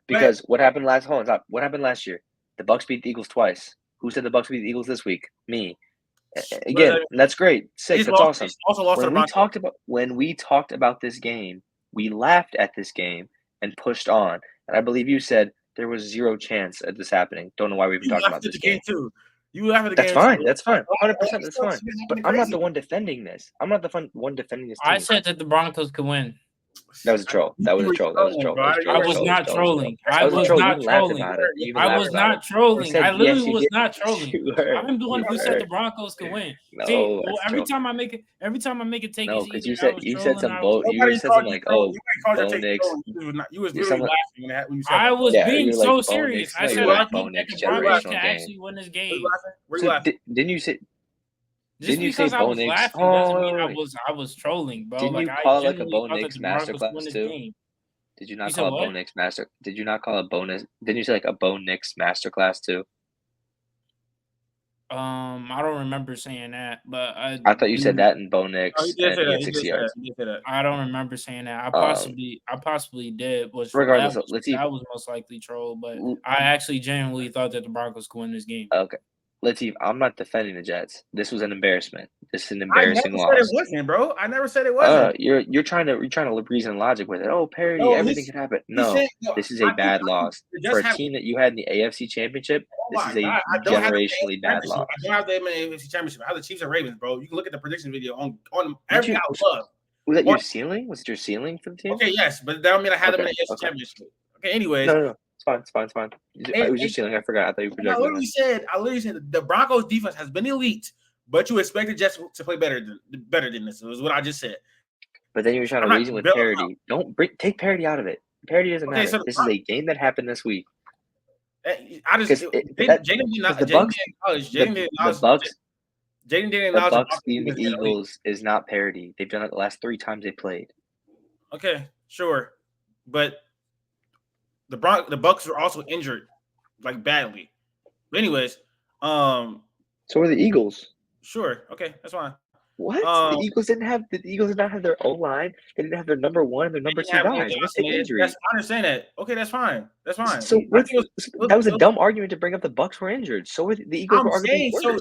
Because what happened last? Hold on, stop. What happened last year? The Bucs beat the Eagles twice. Who said the Bucs beat the Eagles this week? Me. Again, that's great. Sick. That's awesome. Also lost When we talked about this game, we laughed at this game and pushed on. And I believe you said there was 0 chance of this happening. Don't know why we've been talking about this game too. You laugh at the That's game. fine. That's fine. 100%. That's fine. But I'm not the one defending this. I'm not the one defending this team. I said that the Broncos could win. That was a troll. That was a troll. I was not trolling. I was not trolling. I was not trolling. I literally was not trolling. I'm the one who said the Broncos could win. See, every time I make it take no, easy. Because you said some bull. You said something like, "Oh, Bo Nix." You was literally laughing when you said I was being so serious. I said I think that the Broncos can actually win this game. Didn't you say? Just because I was laughing doesn't mean I was trolling, bro. Didn't you call it like a Bo Nix masterclass too? Did you not call it Bo Nix master? Did you not call it bonus? Didn't you say like a Bo Nix masterclass too? I don't remember saying that, but I thought you said that in Bo Nix. Oh, you did say that. 60 yards. I don't remember saying that. I possibly did. Regardless, that was most likely troll, but I actually genuinely thought that the Broncos could win this game. Okay. Latif, I'm not defending the Jets. This was an embarrassment. This is an I never embarrassing said it loss. wasn't, bro. I never said it wasn't. You're trying to reason logic with it. Oh, parity, No, everything can happen. No, this is a bad loss for a team that you had in the AFC Championship. Oh This my is a God, I don't have the generationally bad loss. I don't have the AFC Championship. I have the Chiefs and Ravens, bro. You can look at the prediction video on everything I love. Was that your ceiling? Was it your ceiling for the team? Okay, yes, but that don't mean I had them in the AFC Championship. Okay, anyways. No. It's fine. It was your ceiling. I forgot. I thought you projected. I literally said the Broncos defense has been elite, but you expect the Jets to play better than this. It was what I just said. But then you were trying to reason with parity. Take parity out of it. Parity doesn't matter. So this is a game that happened this week. I just Jayden Bucs beating the Eagles is not parity. They've done it the last 3 times they played. Okay, sure, but the Bucs were also injured, like badly. But anyways, so were the Eagles. Sure, okay, that's fine. What? The Eagles did not have their O-line. They didn't have their number 1 and their number 2 guys. I understand that. Okay, that's fine. That's fine. So that was a dumb argument to bring up. The Bucs were injured. So were the Eagles. I'm saying so.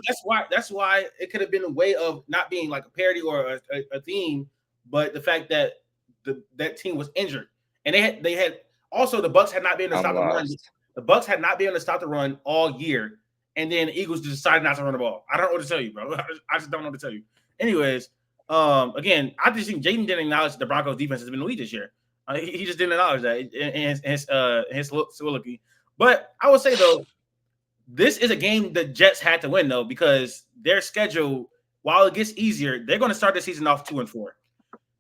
That's why it could have been a way of not being like a parody or a theme, but the fact that that team was injured and they had also the Bucs had not been able to stop the run. The Bucs had not been able to stop the run all year, and then the Eagles just decided not to run the ball. I don't know what to tell you, bro. I just don't know what to tell you. Anyways, again, I just think Jayden didn't acknowledge the Broncos defense has been elite this year. He just didn't acknowledge that in his soliloquy. But I would say though, this is a game the Jets had to win though, because their schedule, while it gets easier, they're going to start the season off 2-4.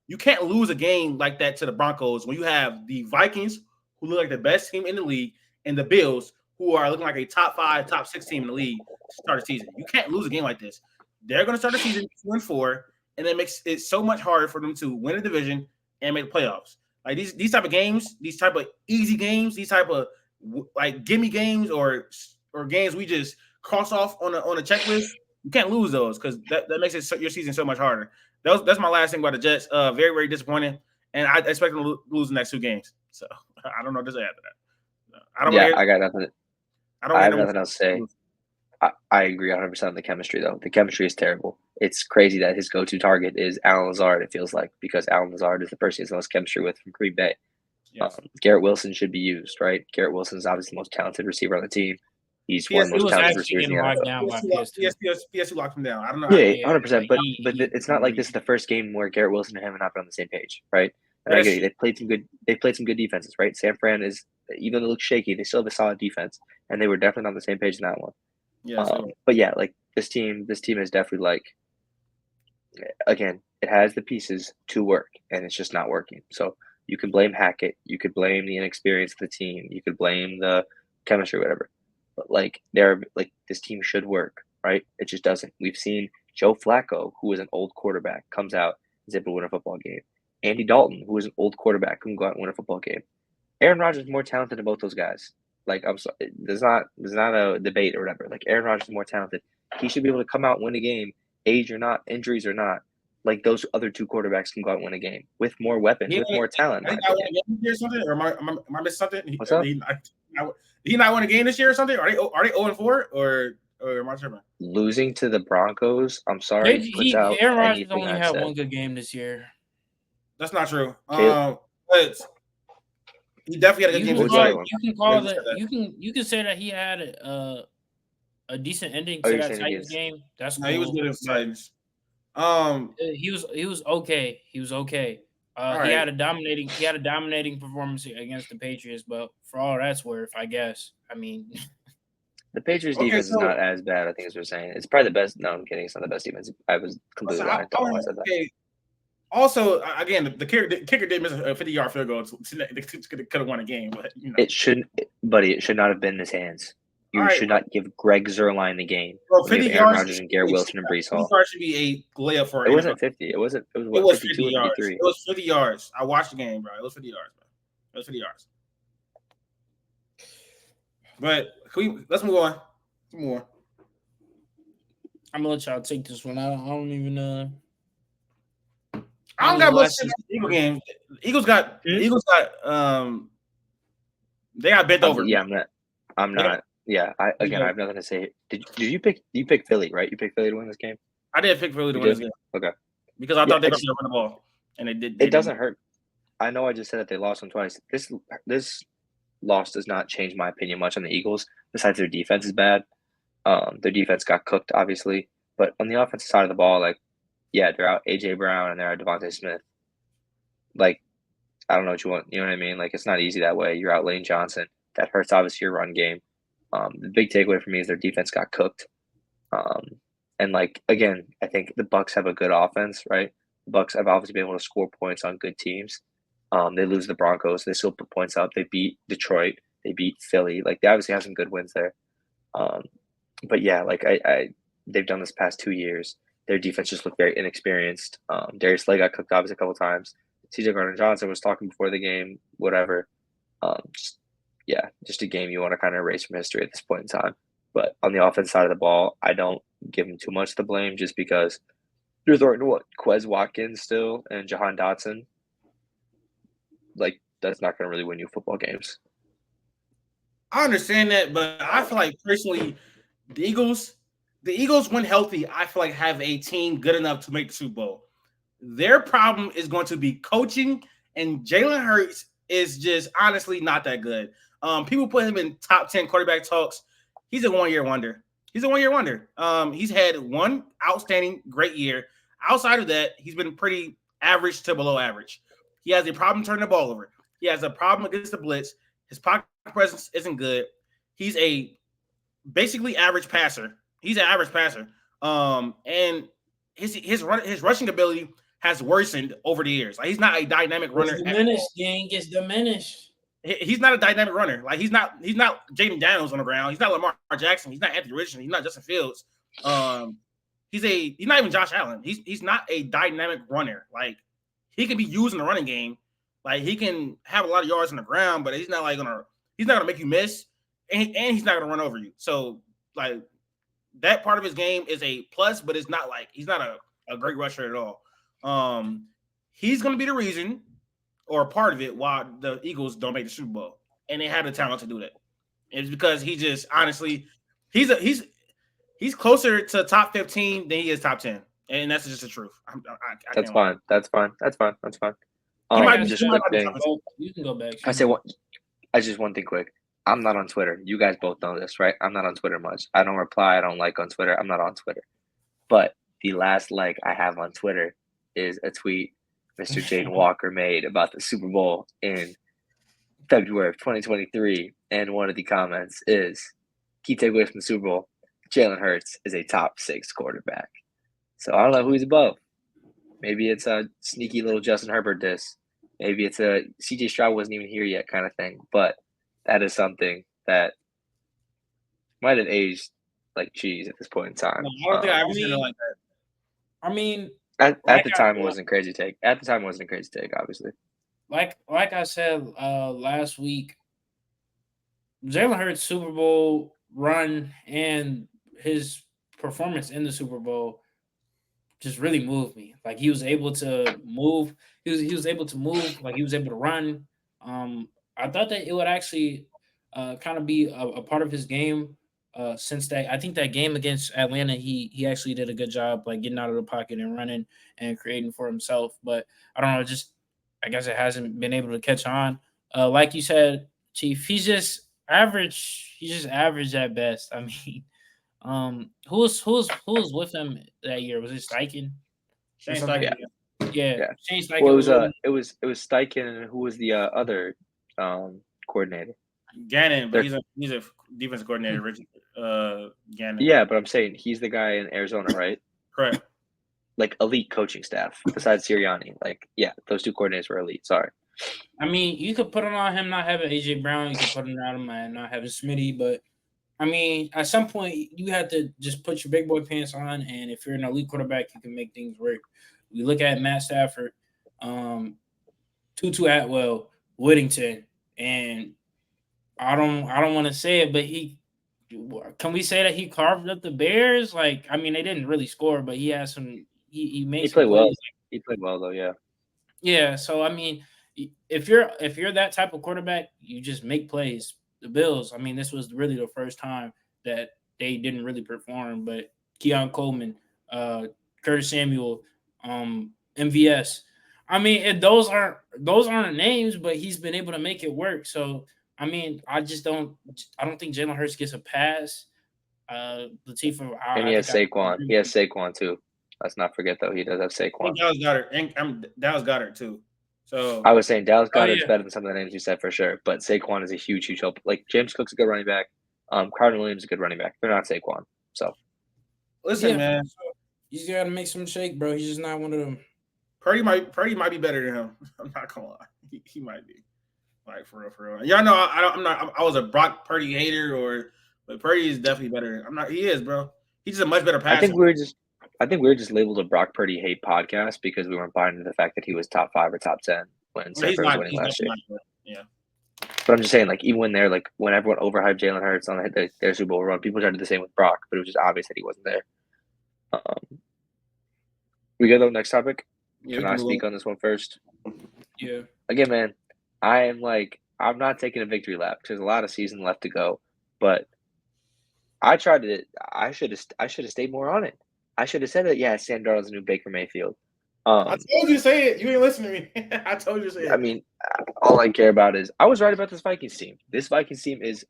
You can't lose a game like that to the Broncos when you have the Vikings, who look like the best team in the league, and the Bills, who are looking like a top 5, top 6 team in the league to start the season. You can't lose a game like this. They're going to start the season 2-4, and it makes it so much harder for them to win a division and make the playoffs. Like these type of games, these type of easy games, these type of like gimme games or games we just cross off on a checklist. You can't lose those because that makes your season so much harder. That's my last thing about the Jets. Very, very disappointing, and I expect them to lose the next 2 games. So I don't know what to say after that. I got nothing. I have nothing else to say. I agree 100% on the chemistry, though. The chemistry is terrible. It's crazy that his go-to target is Allen Lazard, it feels like, because Allen Lazard is the person he has the most chemistry with from Green Bay. Yes. Garrett Wilson should be used, right? Garrett Wilson is obviously the most talented receiver on the team. He's one of the most talented receivers in the NFL. PSU locked him down. I don't know. Yeah, 100%. But it's not like this is the first game where Garrett Wilson and him have not been on the same page, right? And I get it. They played some good defenses, right? San Fran is, even though it looks shaky, they still have a solid defense, and they were definitely on the same page in that one. Yeah, but yeah, like this team is definitely like, again, it has the pieces to work, and it's just not working. So you can blame Hackett, you could blame the inexperience of the team, you could blame the chemistry, whatever. But like this team should work, right? It just doesn't. We've seen Joe Flacco, who is an old quarterback, comes out and is able to win a football game. Andy Dalton, who is an old quarterback, can go out and win a football game. Aaron Rodgers is more talented than both those guys. Like, I'm sorry, there's not a debate or whatever. Like, Aaron Rodgers is more talented. He should be able to come out and win a game, age or not, injuries or not. Like, those other 2 quarterbacks can go out and win a game with more weapons, with more talent. Or am I missing something? What's up? Did he not win a game this year or something? Are they 0-4 or am I tripping? Losing to the Broncos, I'm sorry. Aaron Rodgers only had 1 good game this year. That's not true. But he definitely had a good game. You can say that he had a decent ending to that Titans game. That's cool. No, he was good in Titans. He was okay. He was okay. He had a dominating performance against the Patriots, but for all that's worth, I guess. I mean, the Patriots defense is not as bad, I think, as we're saying. It's probably the best. No, I'm kidding. It's not the best defense. I was completely lying. Also, again, the kicker did miss a 50-yard field goal. They could have won a game, but it shouldn't, buddy. It should not have been in his hands. You should not give Greg Zuerlein the game. Bro, 50 yards, Aaron Rodgers and Garrett Wilson and Breece Hall. 50 yards should be a layup for. It wasn't 50. It was 52 and 53. It was 50 yards. I watched the game, bro. It was 50 yards, bro. It was 50 yards. But let's move on. Some more. I'm gonna let y'all take this one. I don't even I don't got much to the Eagle game. Eagles got they got bent over. Yeah, I'm not Yeah, I have nothing to say. Did you pick Philly, right? You picked Philly to win this game? I did pick Philly to You win this did? game Okay. because I Yeah, thought they were going to run the ball, and they did. it doesn't hurt. I know I just said that they lost them twice. This loss does not change my opinion much on the Eagles, besides their defense is bad. Their defense got cooked, obviously. But on the offensive side of the ball, like, yeah, they're out A.J. Brown and they're out Devontae Smith. Like, I don't know what you want. You know what I mean? Like, it's not easy that way. You're out Lane Johnson. That hurts, obviously, your run game. The big takeaway for me is their defense got cooked. And, like, again, I think the Bucs have a good offense, right? The Bucs have obviously been able to score points on good teams. They lose the Broncos. They still put points up. They beat Detroit. They beat Philly. Like, they obviously have some good wins there. But, yeah, like, they've done this past 2 years. Their defense just looked very inexperienced. Darius Slay got cooked, obviously, a couple times. CJ Gardner-Johnson was talking before the game, whatever. Just a game you want to kind of erase from history at this point in time. But on the offense side of the ball, I don't give him too much of the blame just because you're throwing Quez Watkins still and Jahan Dotson. Like, that's not going to really win you football games. I understand that, but I feel like personally, the Eagles, when healthy, I feel like have a team good enough to make the Super Bowl. Their problem is going to be coaching, and Jalen Hurts is just honestly not that good. People put him in top 10 quarterback talks. He's a one-year wonder. He's had one outstanding great year. Outside of that, he's been pretty average to below average. He has a problem turning the ball over. He has a problem against the blitz. His pocket presence isn't good. He's a basically average passer. He's an average passer. And his rushing ability has worsened over the years. Like, he's not a dynamic runner. It's diminished. He's not a dynamic runner. Like, he's not Jayden Daniels on the ground. He's not Lamar Jackson. He's not Anthony Richardson. He's not Justin Fields. He's not even Josh Allen. He's not a dynamic runner. Like, he can be used in the running game. Like, he can have a lot of yards on the ground, but he's not gonna make you miss, and he's not gonna run over you. So, like, that part of his game is a plus, but it's not like he's not a great rusher at all. He's gonna be the reason or a part of it why the Eagles don't make the Super Bowl, and they have the talent to do that. It's because he just honestly he's closer to top 15 than he is top 10, and that's just the truth. That's fine. That's fine. You can go back. I just one thing quick. I'm not on Twitter. You guys both know this, right? I'm not on Twitter much. I don't reply. I don't like on Twitter. I'm not on Twitter. But the last like I have on Twitter is a tweet Mr. Jayden Walker made about the Super Bowl in February of 2023. And one of the comments is, key takeaway from the Super Bowl, Jalen Hurts is a top 6 quarterback. So I don't know who's above. Maybe it's a sneaky little Justin Herbert diss. Maybe it's a CJ Stroud wasn't even here yet kind of thing. But that is something that might have aged like cheese at this point in time. No, I don't think I ever seen it like that. I mean, at the time, it wasn't a crazy take. At the time, it wasn't a crazy take, obviously. Like I said last week, Jalen Hurts' Super Bowl run and his performance in the Super Bowl just really moved me. Like, he was able to move. He was able to move. Like, he was able to run. I thought that it would actually kind of be a part of his game. Since that, I think that game against Atlanta, he actually did a good job, like, getting out of the pocket and running and creating for himself. But I don't know, I guess it hasn't been able to catch on. Like you said, Chief, he's just average. He's just average at best. I mean, who was with him that year? Was it Steichen? Shane Steichen. Yeah. Shane Steichen. Well, it was Steichen, and who was the other coordinator? Gannon, but he's a defense coordinator, Richard Gannon. Yeah, but I'm saying he's the guy in Arizona, right? Correct. Like, elite coaching staff besides Sirianni. Like, yeah, those 2 coordinators were elite. Sorry. I mean, you could put it on him not having AJ Brown. You could put it on him not having Smitty. But I mean, at some point, you have to just put your big boy pants on. And if you're an elite quarterback, you can make things work. We look at Matt Stafford, Tutu Atwell, Whittington, and I don't want to say it, but can we say that he carved up the Bears? Like, I mean, they didn't really score, but he had some. He made. He some played well. plays. He played well though. Yeah. Yeah. So I mean, if you're that type of quarterback, you just make plays. the Bills. I mean, this was really the first time that they didn't really perform. But Keon Coleman, Curtis Samuel, MVS. I mean, those aren't names, but he's been able to make it work. So I mean, I don't think Jalen Hurts gets a pass. Latif, And he has Saquon. He has Saquon too. Let's not forget though, he does have Saquon. Dallas Goedert, and Dallas Goedert too. So I was saying Dallas Goedert's better than some of the names you said for sure, but Saquon is a huge help. Like James Cook's a good running back. Cardinal Williams is a good running back. They're not Saquon. So listen, man, he's got to make some shake, bro. He's just not one of them. Purdy might be better than him. I'm not gonna lie, he might be. Like for real. Y'all know I was a Brock Purdy hater, but Purdy is definitely better. He is, bro. He's just a much better passer. I think we were just labeled a Brock Purdy hate podcast because we weren't buying into the fact that he was top 5 or top 10 when Sanford was winning last year. Yeah. But I'm just saying, like, even when everyone overhyped Jalen Hurts on their Super Bowl run, people tried to do the same with Brock, but it was just obvious that he wasn't there. We go to the next topic. Yeah, Can I speak on this one first? Yeah. Again, man, I'm not taking a victory lap because there's a lot of season left to go, but I should have stayed more on it. I should have said that, yeah, Sam Darnold's the new Baker Mayfield. I told you to say it. You didn't listen to me. I told you to say it. I mean, all I care about is I was right about this Vikings team. This Vikings team is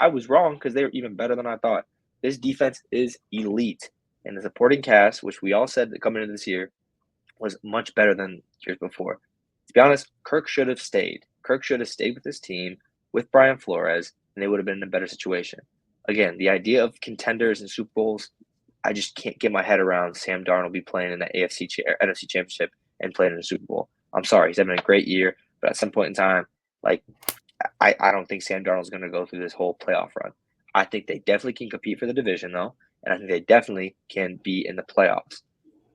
I was wrong because they're even better than I thought. This defense is elite. And the supporting cast, which we all said that coming into this year, was much better than years before. To be honest, Kirk should have stayed. Kirk should have stayed with this team, with Brian Flores, and they would have been in a better situation. Again, the idea of contenders and Super Bowls, I just can't get my head around Sam Darnold be playing in the NFC Championship and playing in a Super Bowl. I'm sorry, he's having a great year, but at some point in time, like I don't think Sam Darnold's going to go through this whole playoff run. I think they definitely can compete for the division, though, and I think they definitely can be in the playoffs.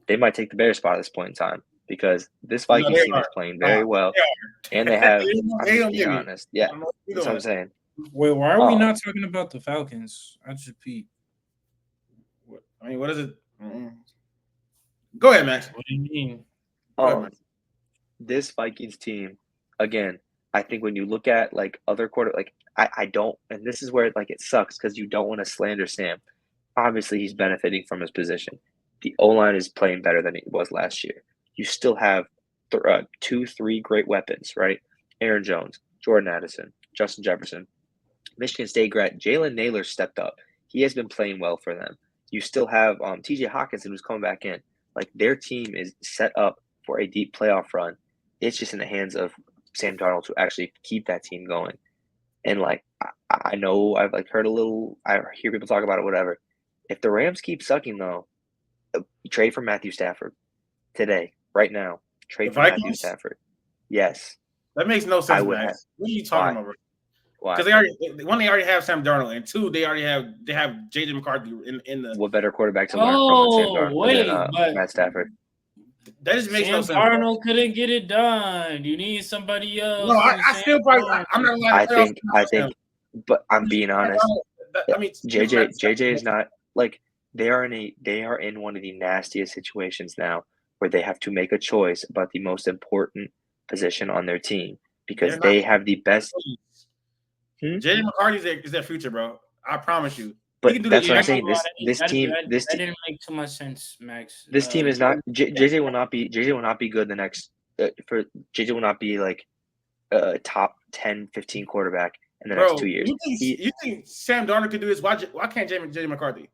They might take the Bears spot at this point in time because this Vikings team is playing very well, and they have. I'm just being honest. Yeah, that's what I'm saying. Wait, why are we not talking about the Falcons? I just repeat. I mean, what is it? Go ahead, Max. What do you mean? This Vikings team, again, I think when you look at like other I don't, and this is where it sucks because you don't want to slander Sam. Obviously, he's benefiting from his position. The O-line is playing better than it was last year. You still have 2-3 great weapons, right? Aaron Jones, Jordan Addison, Justin Jefferson. Michigan State grad Jalen Naylor stepped up. He has been playing well for them. You still have T.J. Hawkinson who's coming back in. Like their team is set up for a deep playoff run. It's just in the hands of Sam Darnold to actually keep that team going. And I know I've heard I hear people talk about it, whatever. If the Rams keep sucking though, trade for Matthew Stafford today, right now. Trade for Matthew Stafford. Yes. That makes no sense, Max. What are you talking about? Why? Because they already have Sam Darnold, and two, they have Jayden McCarthy in the. What better quarterback to learn from Sam Darnold than Matt Stafford? That just makes no sense. Darnold couldn't get it done. You need somebody else. No, I still probably. I'm not lying. I think, but I'm being honest. I mean, JJ is not they are in one of the nastiest situations now where they have to make a choice about the most important position on their team because they have the best. Jayden McCarthy is their future, bro. I promise you. But that's what I'm saying. This team didn't make too much sense, Max. This team is not. JJ will not be. JJ will not be good the next. JJ will not be a top 10, 15 quarterback in the next 2 years. You think Sam Darnold could do this? Why can't Jayden McCarthy?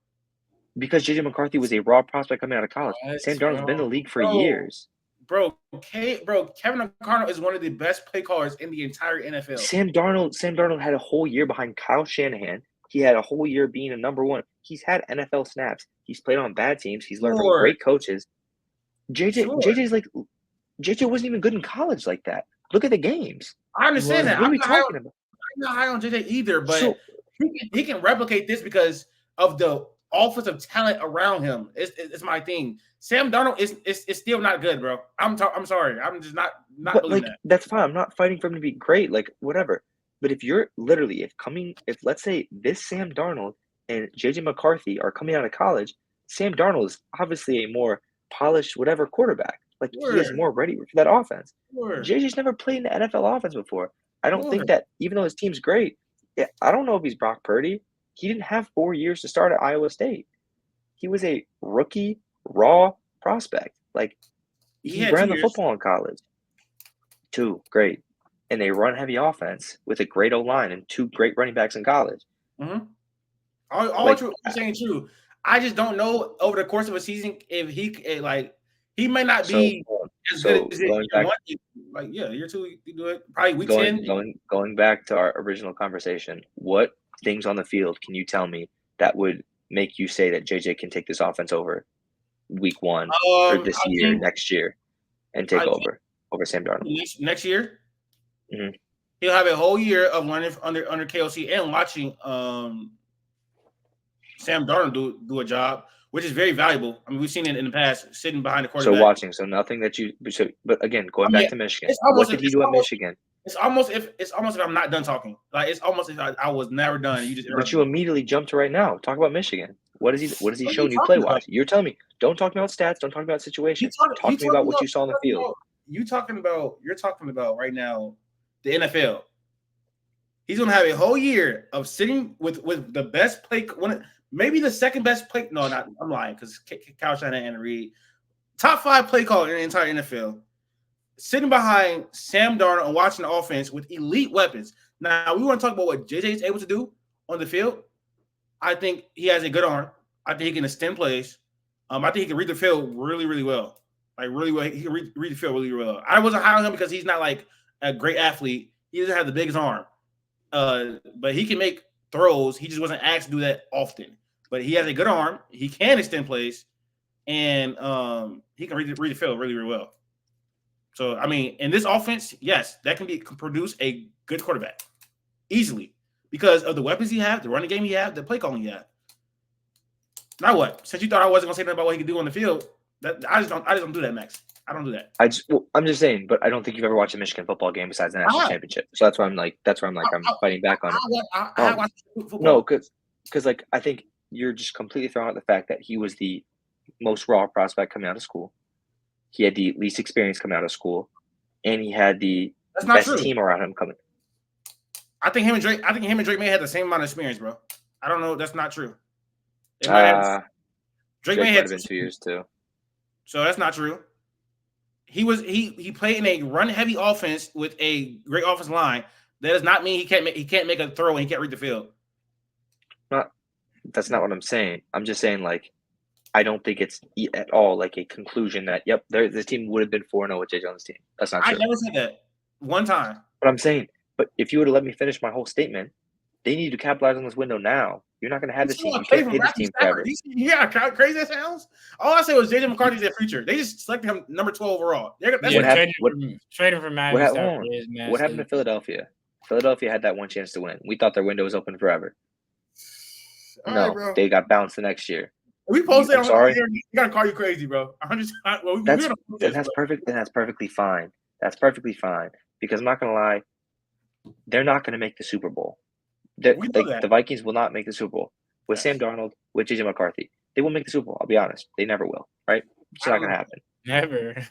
Because JJ McCarthy was a raw prospect coming out of college. Sam Darnold's been in the league for years. Bro, Kevin O'Connell is one of the best play callers in the entire NFL. Sam Darnold had a whole year behind Kyle Shanahan. He had a whole year being a number one. He's had NFL snaps. He's played on bad teams. He's learned from great coaches. JJ wasn't even good in college like that. Look at the games. I understand that. What are we talking about? I'm not high on JJ either, but he can replicate this because of the offensive talent around him. It's my thing. Sam Darnold is still not good, bro. I'm sorry. I'm just not believing that. That's fine. I'm not fighting for him to be great, whatever. But if you're if let's say this Sam Darnold and JJ McCarthy are coming out of college, Sam Darnold is obviously a more polished whatever quarterback. He is more ready for that offense. JJ's never played in the NFL offense before. I don't think that even though his team's great, Yeah, I don't know if he's Brock Purdy. He didn't have 4 years to start at Iowa State. He was a rookie, raw prospect. Like, He he had 2 ran the years. football in college. 2, great. And they run heavy offense with a great O-line and 2 great running backs in college. Mm-hmm. All Like, you're saying true. I just don't know over the course of a season if he may not be as good as going back, like year 2 you do it probably week 10. going back to our original conversation, what things on the field can you tell me that would make you say that JJ can take this offense over week 1 or this year, next year, and take over Sam Darnold next year? Mm-hmm. He'll have a whole year of learning under KOC and watching Sam Darnold do a job, which is very valuable. I mean, we've seen it in the past, sitting behind the quarterback. So watching, so nothing that you. So, but again, going back to Michigan, what did he do at Michigan? It's almost if I'm not done talking. Like it's almost if I was never done. But you immediately jumped to right now. Talk about Michigan. What has he shown you play wise? You're telling me. Don't talk about stats. Don't talk about situations. Talk to me about what you saw on the field. You're talking about right now the NFL. He's gonna have a whole year of sitting with the best play, maybe the second best play. No, not I'm lying because Kyle Shanahan and Reed, top 5 play caller in the entire NFL, sitting behind Sam Darnold and watching the offense with elite weapons. Now we want to talk about what JJ is able to do on the field. I think he has a good arm. I think he can extend plays. I think he can read the field really, really well. Like really well. He can read the field really, really well. I wasn't high on him because he's not like a great athlete. He doesn't have the biggest arm. But he can make throws. He just wasn't asked to do that often. But he has a good arm. He can extend plays, and he can read the field really, really well. So, I mean, in this offense, yes, that can produce a good quarterback easily because of the weapons he has, the running game he has, the play calling he has. Now what? Since you thought I wasn't gonna say nothing about what he could do on the field, I just don't do that, Max. I don't do that. I'm just saying, but I don't think you've ever watched a Michigan football game besides the national championship. So that's why I'm fighting back on it. No, because like I think you're just completely throwing out the fact that he was the most raw prospect coming out of school. He had the least experience coming out of school, and he had the best team around him coming. I think him and Drake may have the same amount of experience, bro. I don't know. That's not true. Drake may have been 2 years too. So that's not true. He played in a run-heavy offense with a great offensive line. That does not mean he can't make a throw and he can't read the field. That's not what I'm saying. I'm just saying, like, I don't think it's at all like a conclusion that this team would have been 4-0 with JJ on this team. That's not true. I never said that one time. But I'm saying, if you would have let me finish my whole statement, they need to capitalize on this window now. You're not going to have this team. You can't hit this team forever. Yeah, crazy that sounds. All I said was Jayden McCarthy's their future. They just selected him number 12 overall. Trading for Matthew Stafford is nasty. What happened to Philadelphia? Philadelphia had that one chance to win. We thought their window was open forever. They got bounced the next year. We posted on sorry. You gotta call you crazy, bro. That's perfect. Then that's perfectly fine. That's perfectly fine because I'm not gonna lie, they're not gonna make the Super Bowl. The Vikings will not make the Super Bowl with Sam Darnold, with JJ McCarthy. They won't make the Super Bowl. I'll be honest. They never will. Right? It's not gonna happen. Never.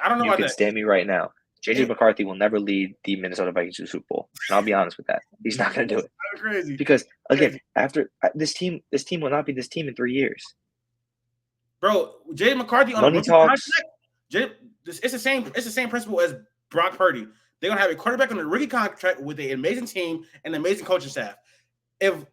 I don't know. You can stand me right now. JJ McCarthy will never lead the Minnesota Vikings to the Super Bowl. And I'll be honest with that. He's not going to do it. Crazy. Because again, after this team will not be this team in 3 years. Bro, JJ McCarthy on money talks. It's the same principle as Brock Purdy. They're gonna have a quarterback on a rookie contract with an amazing team and an amazing coaching staff. If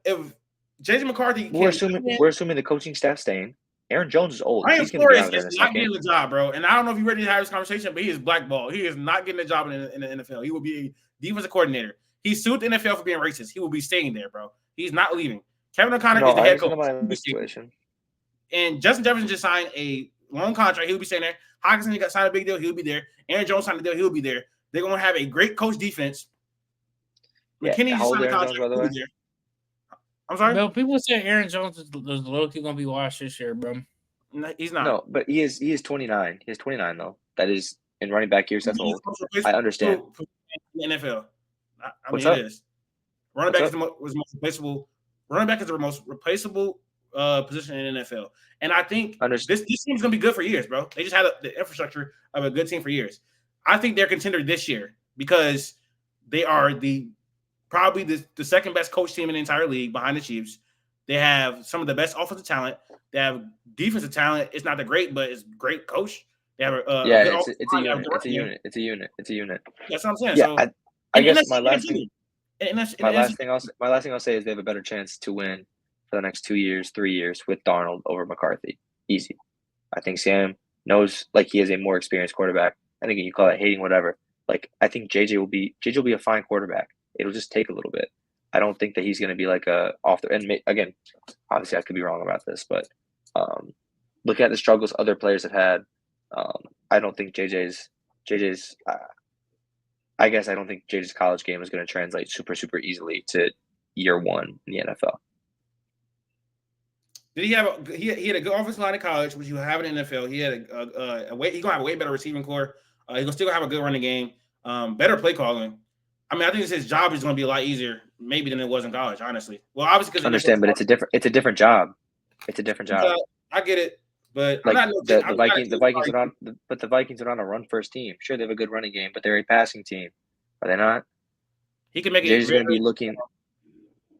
JJ McCarthy, we're assuming the coaching staff staying. Aaron Jones is old. Ryan Flores is not getting the job, bro. And I don't know if you're ready to have this conversation, but he is blackballed. He is not getting the job in the NFL. He will be a defensive coordinator. He sued the NFL for being racist. He will be staying there, bro. He's not leaving. Kevin O'Connor is the head coach. And Justin Jefferson just signed a long contract. He'll be staying there. Hockenson got signed a big deal. He'll be there. Aaron Jones signed a deal. He'll be there. They're going to have a great coach defense. McKinney just signed a contract. He'll be there. I'm sorry? No, people say Aaron Jones is low-key going to be washed this year, bro. No, he's not. No, but he is 29. He is 29, though. That is in running back years. That's old. I understand. In the NFL. I mean, it is. Running back is the most replaceable. Running back is the most replaceable position in the NFL. And I think this team's going to be good for years, bro. They just had the infrastructure of a good team for years. I think they're a contender this year because they are the probably the second best coach team in the entire league behind the Chiefs. They have some of the best offensive talent. They have defensive talent. It's not the great, but it's great coach. They have a good it's a line. unit. It's a unit. It's a unit. It's a unit. That's what I'm saying. Yeah, So, I and guess that's my last in my last thing I'll say is they have a better chance to win for the next 2 years, 3 years with Darnold over McCarthy. Easy. I think Sam knows, like, he is a more experienced quarterback. I think you call it hating, whatever. Like, I think JJ will be a fine quarterback. It'll just take a little bit. I don't think that he's going to be like a off the and again. Obviously, I could be wrong about this, but look at the struggles other players have had. I don't think JJ's. I guess I don't think JJ's college game is going to translate super easily to year one in the NFL. Did he have he had a good offensive line in college, which you have in the NFL. He had he's gonna have a way better receiving core. He's gonna still have a good running game, better play calling. I mean, I think his job is going to be a lot easier, maybe, than it was in college. Honestly, well, obviously, because understand, but it's a different job. It's a different job. I get it, but like the Vikings are on a run first team. Sure, they have a good running game, but they're a passing team. Are they not? He can make JJ's going to be looking,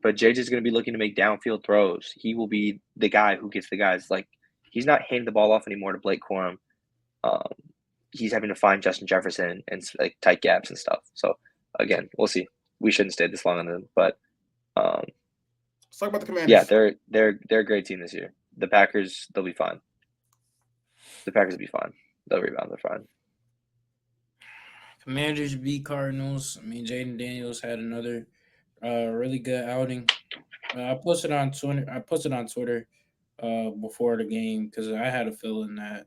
but JJ's going to be looking to make downfield throws. He will be the guy who gets the guys. Like, he's not handing the ball off anymore to Blake Corum. He's having to find Justin Jefferson and like tight gaps and stuff. So again, we'll see. We shouldn't stay this long on them, but let's talk about the Commanders. Yeah, they're a great team this year. The Packers, they'll be fine. The Packers will be fine. They'll rebound. They're fine. Commanders beat Cardinals. I mean, Jayden Daniels had another really good outing. I posted on Twitter before the game because I had a feeling that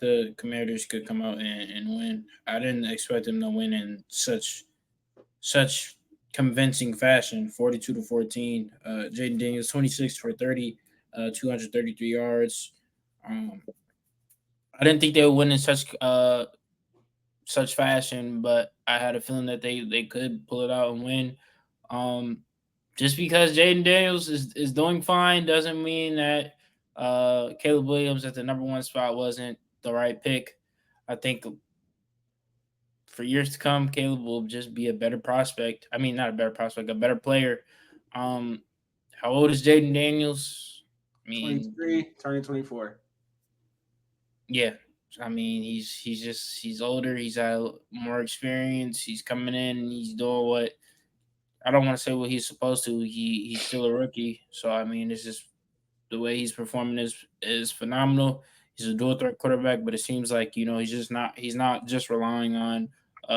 the Commanders could come out and win. I didn't expect them to win in such convincing fashion, 42-14. Jayden Daniels 26 for 30, 233 yards. I didn't think they would win in such fashion, but I had a feeling that they could pull it out and win. Just because Jayden Daniels is doing fine doesn't mean that Caleb Williams at the number one spot wasn't the right pick. I think for years to come, Caleb will just be a better prospect. I mean, not a better prospect, a better player. How old is Jayden Daniels? I mean, 23, turning 24. Yeah. I mean, he's older. He's had more experience. He's coming in and he's doing what I don't want to say what he's supposed to. He's still a rookie. So, I mean, it's just the way he's performing is phenomenal. He's a dual threat quarterback, but it seems like, he's not just relying on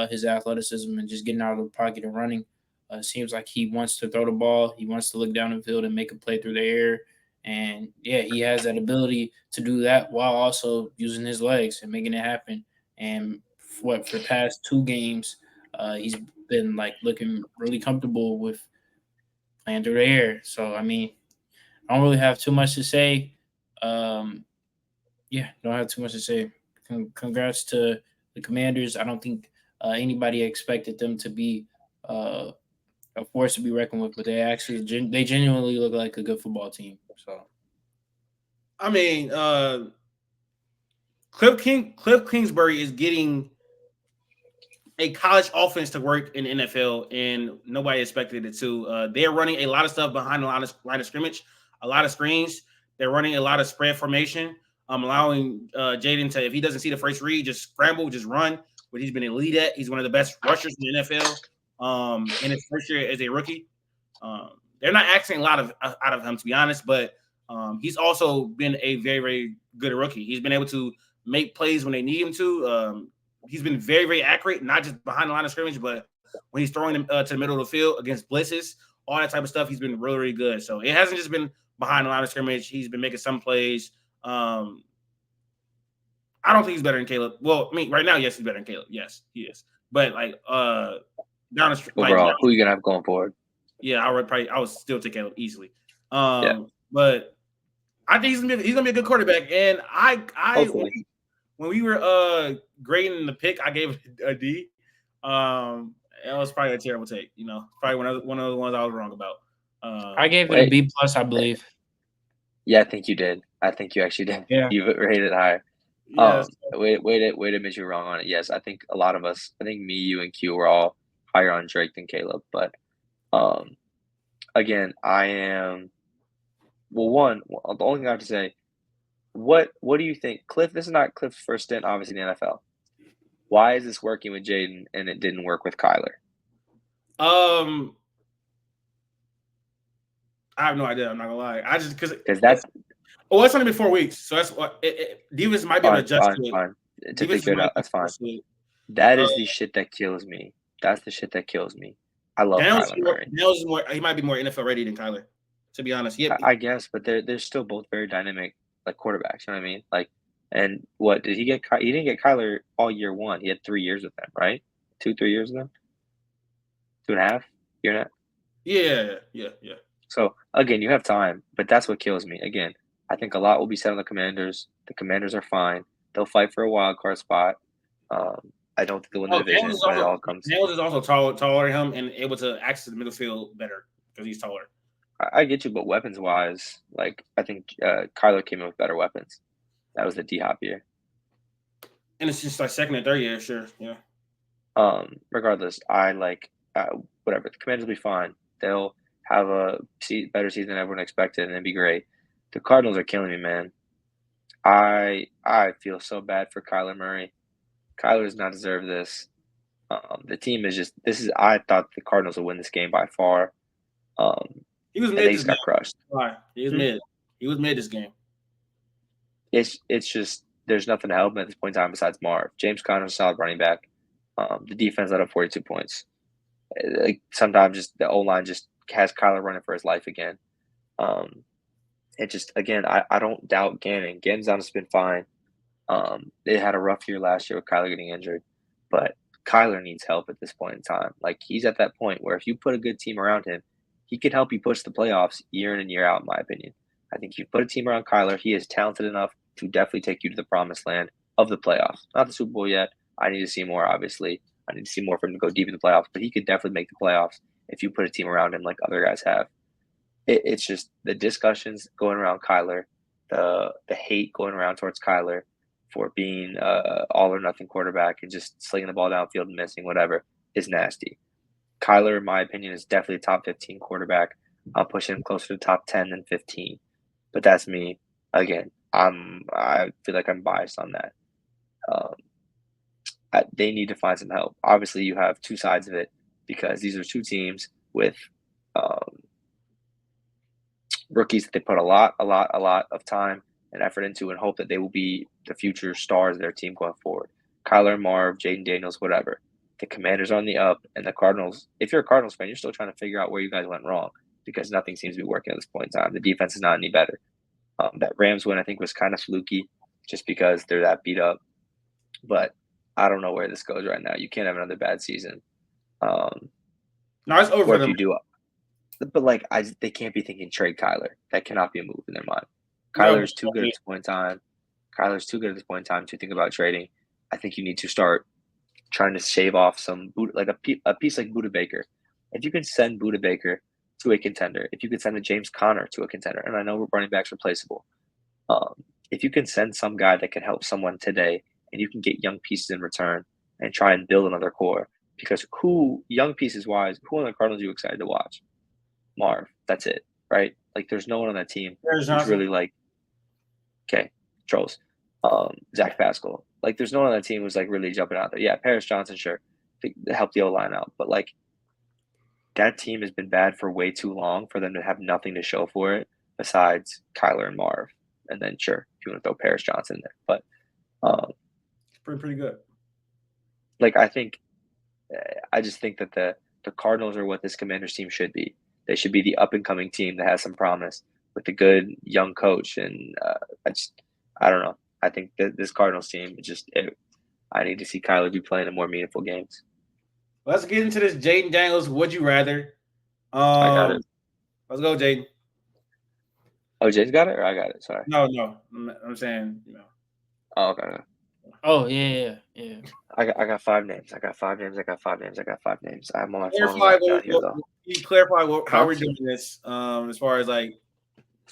his athleticism and just getting out of the pocket and running. It seems like he wants to throw the ball. He wants to look down the field and make a play through the air. And, yeah, he has that ability to do that while also using his legs and making it happen. And for past 2 games, he's been, looking really comfortable with playing through the air. So, I mean, I don't really have too much to say. Don't have too much to say. Congrats to the Commanders. I don't think anybody expected them to be a force to be reckoned with, but they genuinely look like a good football team. So, I mean, Cliff Kingsbury is getting a college offense to work in the NFL, and nobody expected it to. They're running a lot of stuff behind the line of scrimmage, a lot of screens. They're running a lot of spread formation, allowing Jayden to, if he doesn't see the first read, just scramble, just run, which he's been elite at. He's one of the best rushers in the NFL in his first year as a rookie. They're not asking a lot out of him, to be honest, but he's also been a very, very good rookie. He's been able to make plays when they need him to. He's been very, very accurate, not just behind the line of scrimmage, but when he's throwing them to the middle of the field against blitzes, all that type of stuff, he's been really, really good. So it hasn't just been behind the line of scrimmage. He's been making some plays. I don't think he's better than Caleb. Well, I mean, right now, yes, he's better than Caleb. Yes, he is. But down the street, overall, who are you gonna have going forward? Yeah, I would still take Caleb easily. But I think he's gonna be a good quarterback. And when we were grading the pick, I gave it a D. It was probably a terrible take. Probably one of the ones I was wrong about. I gave it a B+, I believe. Yeah, I think you did. I think you actually did. Yeah. You rated it higher. Yes. Way to admit you're wrong on it. Yes, I think a lot of us, I think me, you, and Q were all higher on Drake than Caleb. But um, again, I am. Well, the only thing I have to say, what do you think, Cliff? This is not Cliff's first stint, obviously in the NFL. Why is this working with Jayden and it didn't work with Kyler? I have no idea. I'm not gonna lie. I just because that's it's only been 4 weeks, so that's what defense might be able to adjust to it. fine. To Defense figure it might out, be that's fine. adjust to it. That is the shit that kills me. That's the shit that kills me. I love Kyler Murray. Daniels is more. He might be more NFL ready than Kyler, to be honest. I guess, but they're still both very dynamic, like quarterbacks. You know what I mean? Like, and what did he get? He didn't get Kyler all year one. He had 3 years with them, right? 2-3 years with them. 2.5 year and a half. Yeah. So again, you have time, but that's what kills me. Again, I think a lot will be said on the Commanders. The Commanders are fine. They'll fight for a wild card spot. I don't think they'll win the division, but it all comes. Daniels is also taller than him and able to access the middle field better because he's taller. I get you, but weapons wise, like I think Kyler came in with better weapons. That was the D-Hop year. And it's just like second and third year, sure, yeah. Regardless, I like whatever. The Commanders will be fine. They'll have a better season than everyone expected, and it'd be great. The Cardinals are killing me, man. I feel so bad for Kyler Murray. Kyler does not deserve this. The team is just I thought the Cardinals would win this game by far. He was mid. They just got crushed. He was mid. He was mid this game. It's just there's nothing to help him at this point in time besides Marv. James Conner's a solid running back. The defense let up 42 points. Like sometimes just the O-line just has Kyler running for his life again. It just again I don't doubt Gannon. Gannon's honestly been fine. They had a rough year last year with Kyler getting injured, but Kyler needs help at this point in time. Like he's at that point where if you put a good team around him, he could help you push the playoffs year in and year out, in my opinion. I think if you put a team around Kyler, he is talented enough to definitely take you to the promised land of the playoffs. Not the Super Bowl yet. I need to see more, obviously. I need to see more for him to go deep in the playoffs, but he could definitely make the playoffs if you put a team around him like other guys have. It's just the discussions going around Kyler, the hate going around towards Kyler for being all or nothing quarterback and just slinging the ball downfield and missing whatever is nasty. Kyler, in my opinion, is definitely a top 15 quarterback. I'll push him closer to top 10 than 15. But that's me. Again, I feel like I'm biased on that. They need to find some help. Obviously, you have two sides of it because these are two teams with rookies that they put a lot of time and effort into and hope that they will be the future stars of their team going forward. Kyler, Marv, Jayden Daniels, whatever. The Commanders are on the up, and the Cardinals, if you're a Cardinals fan, you're still trying to figure out where you guys went wrong because nothing seems to be working at this point in time. The defense is not any better. That Rams win, I think, was kind of fluky just because they're that beat up. But I don't know where this goes right now. You can't have another bad season. No, it's over. If you do, but they can't be thinking trade Kyler. That cannot be a move in their mind. Kyler's too good at this point in time. Kyler's too good at this point in time to think about trading. I think you need to start trying to shave off some like a piece like Budda Baker. If you can send Budda Baker to a contender, if you could send a James Conner to a contender, and I know running back's replaceable. If you can send some guy that can help someone today, and you can get young pieces in return and try and build another core, because young pieces wise, who on the Cardinals are you excited to watch? Marv, that's it, right? Like there's no one on that team who's really like, okay, trolls. Zach Pascal. Like there's no one on that team who's like really jumping out there. Yeah, Paris Johnson, sure, to help the O-line out, but like that team has been bad for way too long for them to have nothing to show for it besides Kyler and Marv. And then sure, if you want to throw Paris Johnson there, but it's pretty good. Like I just think that the Cardinals are what this Commanders team should be. They should be the up and coming team that has some promise with a good young coach. And I don't know. I think that this Cardinals team I need to see Kyler be playing in more meaningful games. Let's get into this Jayden Daniels. Would you rather? I got it. Let's go, Jayden. Oh, Jayden's got it, or I got it? Sorry. No. I'm saying, Oh, okay. Oh yeah. I got 5 names. I got 5 names. I'm on my phone clarify right now here, though. Can you clarify how we're doing this? As far as like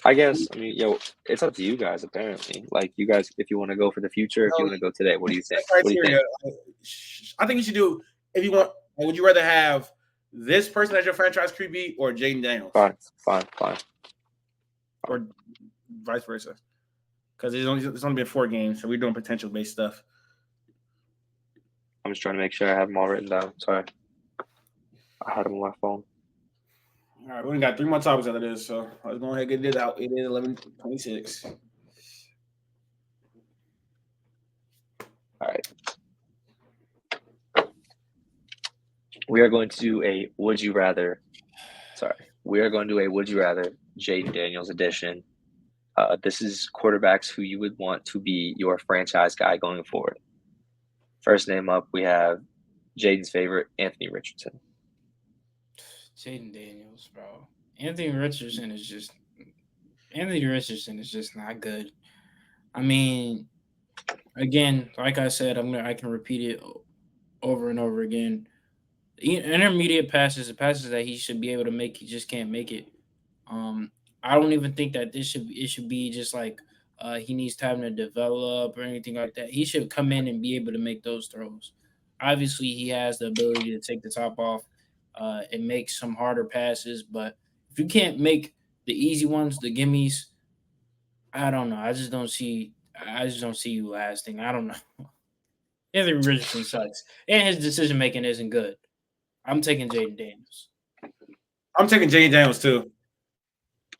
I guess. I mean, it's up to you guys. Apparently, like you guys, if you want to go for the future, if you want to go today, what do you think? What do you think? I think you should do if you want. Would you rather have this person as your franchise QB or Jayden Daniels? Fine. Or vice versa. Because it's only been 4 games, so we're doing potential based stuff. I'm just trying to make sure I have them all written down. Sorry, I had them on my phone. All right, we only got 3 more topics after this, so let's go ahead and get it out. It is 11:26. All right. We are going to do a would you rather. We are going to do a would you rather Jayden Daniels edition. This is quarterbacks who you would want to be your franchise guy going forward. First name up, we have Jayden's favorite, Anthony Richardson. Jayden Daniels, bro. Anthony Richardson is just not good. I mean, again, like I said, I can repeat it over and over again. Intermediate passes, the passes that he should be able to make, he just can't make it. I don't even think that it should be just like he needs time to develop or anything like that. He should come in and be able to make those throws. Obviously, he has the ability to take the top off and make some harder passes, but if you can't make the easy ones, the gimmies, I don't know. I just don't see you lasting. I don't know. Anthony Richardson sucks, and his decision making isn't good. I'm taking Jayden Daniels. I'm taking Jayden Daniels too.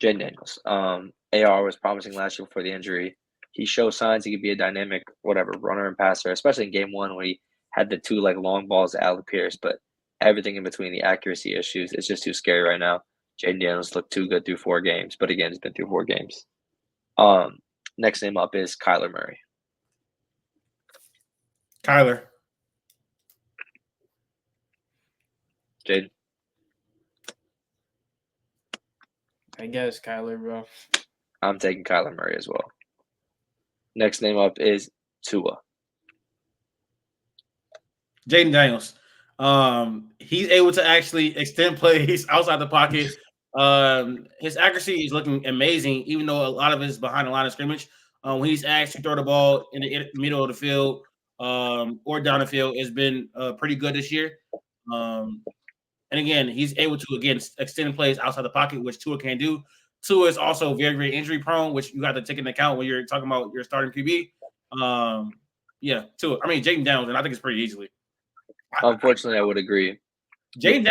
Jayden Daniels. AR was promising last year before the injury. He showed signs he could be a dynamic, runner and passer, especially in game 1 when he had the 2 long balls to Alec Pierce. But everything in between, the accuracy issues, it's just too scary right now. Jayden Daniels looked too good through 4 games, but again, it's been through 4 games. Next name up is Kyler Murray. Kyler. Jayden. I guess Kyler, bro. I'm taking Kyler Murray as well. Next name up is Tua. Jayden Daniels. He's able to actually extend plays outside the pocket. His accuracy is looking amazing, even though a lot of it is behind the line of scrimmage. When he's asked to throw the ball in the middle of the field or down the field, has been pretty good this year. And again, he's able to extend plays outside the pocket, which Tua can't do. Tua is also very, very injury prone, which you got to take into account when you're talking about your starting QB. Tua. I mean, Jayden Daniels, and I think it's pretty easily. Unfortunately, I would agree. Jayden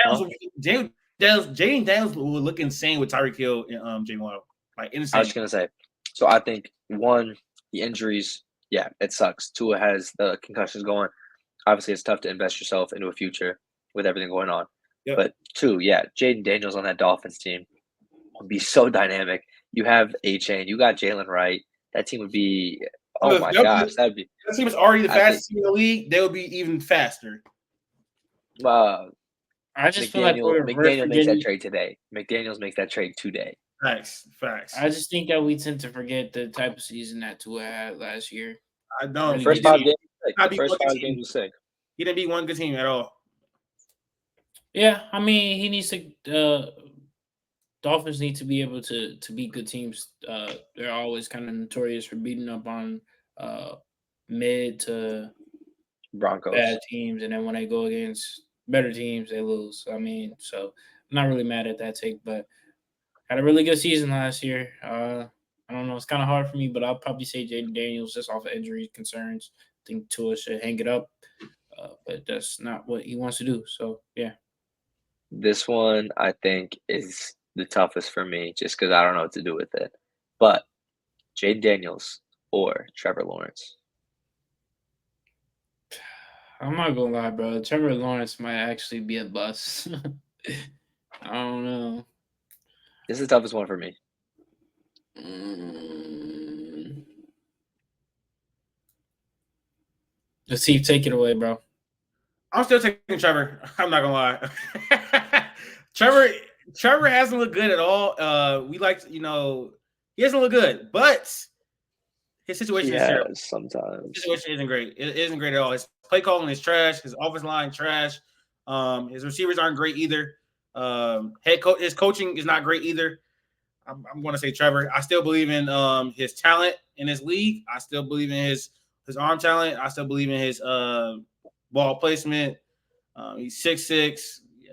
Daniels will look insane with Tyreek Hill and Jaylen Waddle. Insane. I was going to say. So I think, 1, the injuries, it sucks. Tua has the concussions going. Obviously, it's tough to invest yourself into a future with everything going on. Yep. But 2, Jayden Daniels on that Dolphins team would be so dynamic. You have A-Chain. You got Jalen Wright. That team would be – oh, my gosh. That team is already the fastest team in the league. They would be even faster. I just feel like McDaniel makes that trade today. McDaniels makes that trade today. Facts. I just think that we tend to forget the type of season that Tua had last year. I don't. The first 5 games was sick. He didn't beat one good team at all. Yeah, I mean, he needs to. Dolphins need to be able to beat good teams. They're always kind of notorious for beating up on mid to Broncos bad teams, and then when they go against better teams, they lose. I mean, so I'm not really mad at that take, but had a really good season last year. I don't know, it's kind of hard for me, but I'll probably say Jayden Daniels just off of injury concerns. I think Tua should hang it up, but that's not what he wants to do. So yeah. This one, I think, is the toughest for me just because I don't know what to do with it. But Jayden Daniels or Trevor Lawrence? I'm not going to lie, bro. Trevor Lawrence might actually be a bust. I don't know. This is the toughest one for me. Latif, take it away, bro. I'm still taking Trevor. I'm not gonna lie. Trevor hasn't looked good at all. He hasn't looked good, but his situation is terrible. Sometimes his situation isn't great. It isn't great at all. His play calling is trash. His offensive line trash. His receivers aren't great either. His coaching is not great either. I'm going to say Trevor. I still believe in his talent in his league. I still believe in his arm talent. I still believe in his ball placement. He's 6'6". Yeah,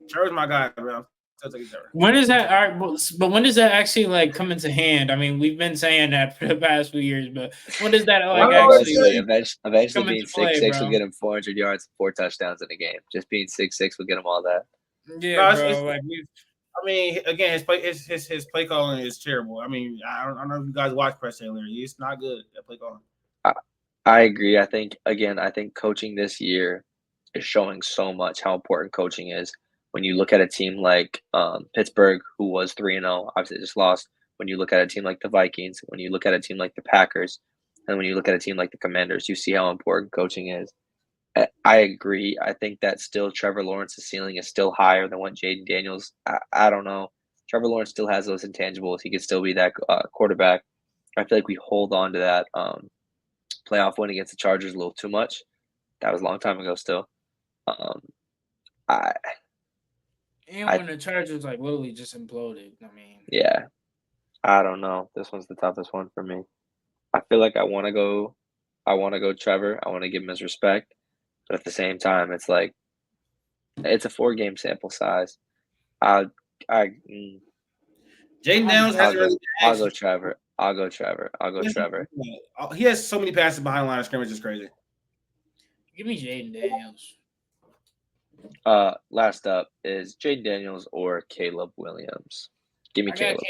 Trevor's my guy, bro. Still taking Trevor. When is that? All right, but when does that actually like come into hand? I mean, we've been saying that for the past few years, but when does that like actually eventually come being into play, 6'6" will bro? get him 400 yards, 4 touchdowns in a game. Just being 6'6" will get him all that. Yeah, No, bro. Like I mean, again, his play calling is terrible. I mean, I don't know if you guys watch Press Taylor. He's not good at play calling. I agree. I think coaching this year is showing so much how important coaching is. When you look at a team like Pittsburgh, who was 3-0, obviously just lost. When you look at a team like the Vikings, when you look at a team like the Packers, and when you look at a team like the Commanders, you see how important coaching is. I agree. I think that still Trevor Lawrence's ceiling is still higher than what Jayden Daniels. I don't know. Trevor Lawrence still has those intangibles. He could still be that quarterback. I feel like we hold on to that playoff win against the Chargers a little too much. That was a long time ago still. I and when the Chargers like literally just imploded. I mean, yeah. I don't know. This one's the toughest one for me. I feel like I want to go Trevor. I want to give him his respect, but at the same time, it's like it's a 4-game sample size. I Jayden Daniels hasn't really. I'll go Trevor. I'll go Trevor. He has so many passes behind the line of scrimmage. It's crazy. give me Jayden Daniels. Last up is Jayden Daniels or Caleb Williams. Give me Caleb.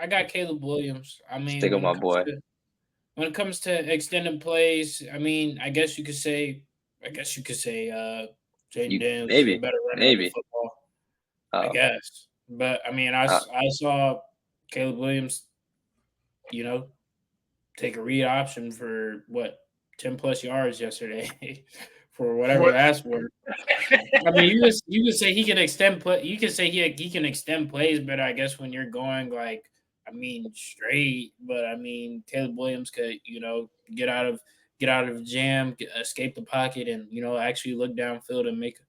I got Caleb Williams. I mean, stick with my boy. When it comes to extended plays, I mean, I guess you could say Jayden Daniels is a better runner of the football. I guess. But I mean, I saw Caleb Williams, take a read option for 10 plus yards yesterday for whatever that's worth. I mean, you could say he can extend play. You could say he can extend plays, but I guess when you're going straight. But I mean, Caleb Williams could get out of jam, escape the pocket, and actually look downfield and make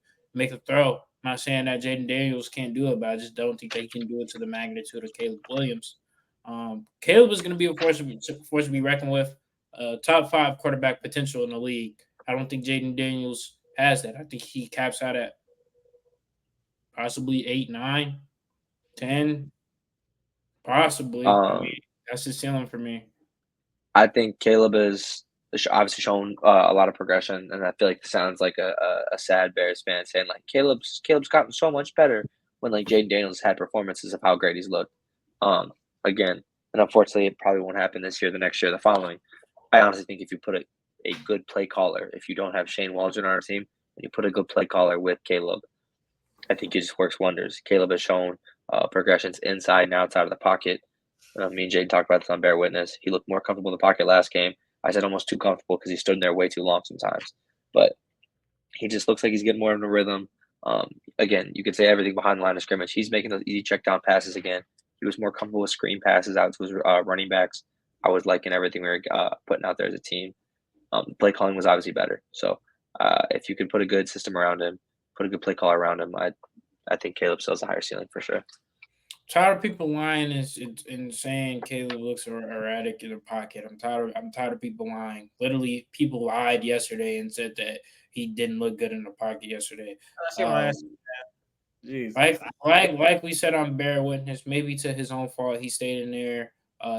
a throw. I'm not saying that Jayden Daniels can't do it, but I just don't think they can do it to the magnitude of Caleb Williams. Caleb is going to be a force to be reckoned with. Top 5 quarterback potential in the league. I don't think Jayden Daniels has that. I think he caps out at possibly 8, 9, 10, possibly. I mean, that's the ceiling for me. I think Caleb is obviously shown a lot of progression, and I feel like it sounds like a sad Bears fan saying like Caleb's gotten so much better when like Jayden Daniels had performances of how great he's looked. Again, and unfortunately, it probably won't happen this year, the next year, the following. I honestly think if you put a good play caller, if you don't have Shane Waldron on our team, and you put a good play caller with Caleb, I think it just works wonders. Caleb has shown progressions inside and outside of the pocket. Me and Jayden talked about this on Bear Witness. He looked more comfortable in the pocket last game. I said almost too comfortable because he stood in there way too long sometimes. But he just looks like he's getting more in a rhythm. Again, you could say everything behind the line of scrimmage. He's making those easy check down passes again. He was more comfortable with screen passes out to his running backs. I was liking everything we were putting out there as a team. Play calling was obviously better. So if you could put a good system around him, put a good play caller around him, I think Caleb still has a higher ceiling for sure. Tired of people lying and saying Caleb looks erratic in the pocket. I'm tired of people lying. Literally, people lied yesterday and said that he didn't look good in the pocket yesterday. Like we said on Bear Witness, maybe to his own fault, he stayed in there.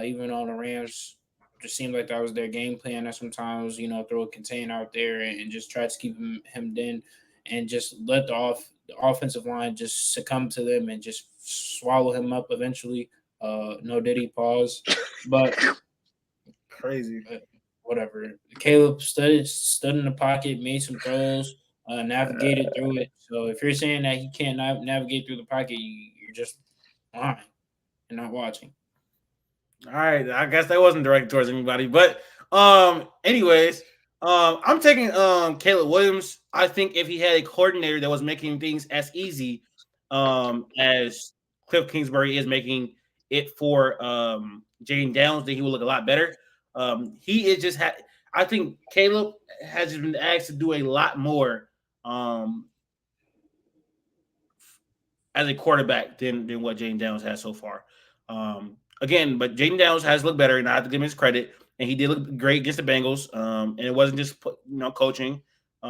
Even on the Rams, just seemed like that was their game plan. That sometimes throw a contain out there and just try to keep him in and just let the offensive line just succumb to them and just swallow him up eventually. No Diddy pause, but crazy. Whatever. Caleb stood in the pocket, made some throws, navigated through it. So if you're saying that he can't navigate through the pocket, you're just lying and not watching. All right, I guess that wasn't directed towards anybody, but anyways, I'm taking Caleb Williams. I think if he had a coordinator that was making things as easy as Cliff Kingsbury is making it for Jayden Daniels, then he will look a lot better. He is just I think Caleb has just been asked to do a lot more as a quarterback than what Jayden Daniels has so far. Again, but Jayden Daniels has looked better, and I have to give him his credit. And he did look great against the Bengals. And it wasn't just coaching.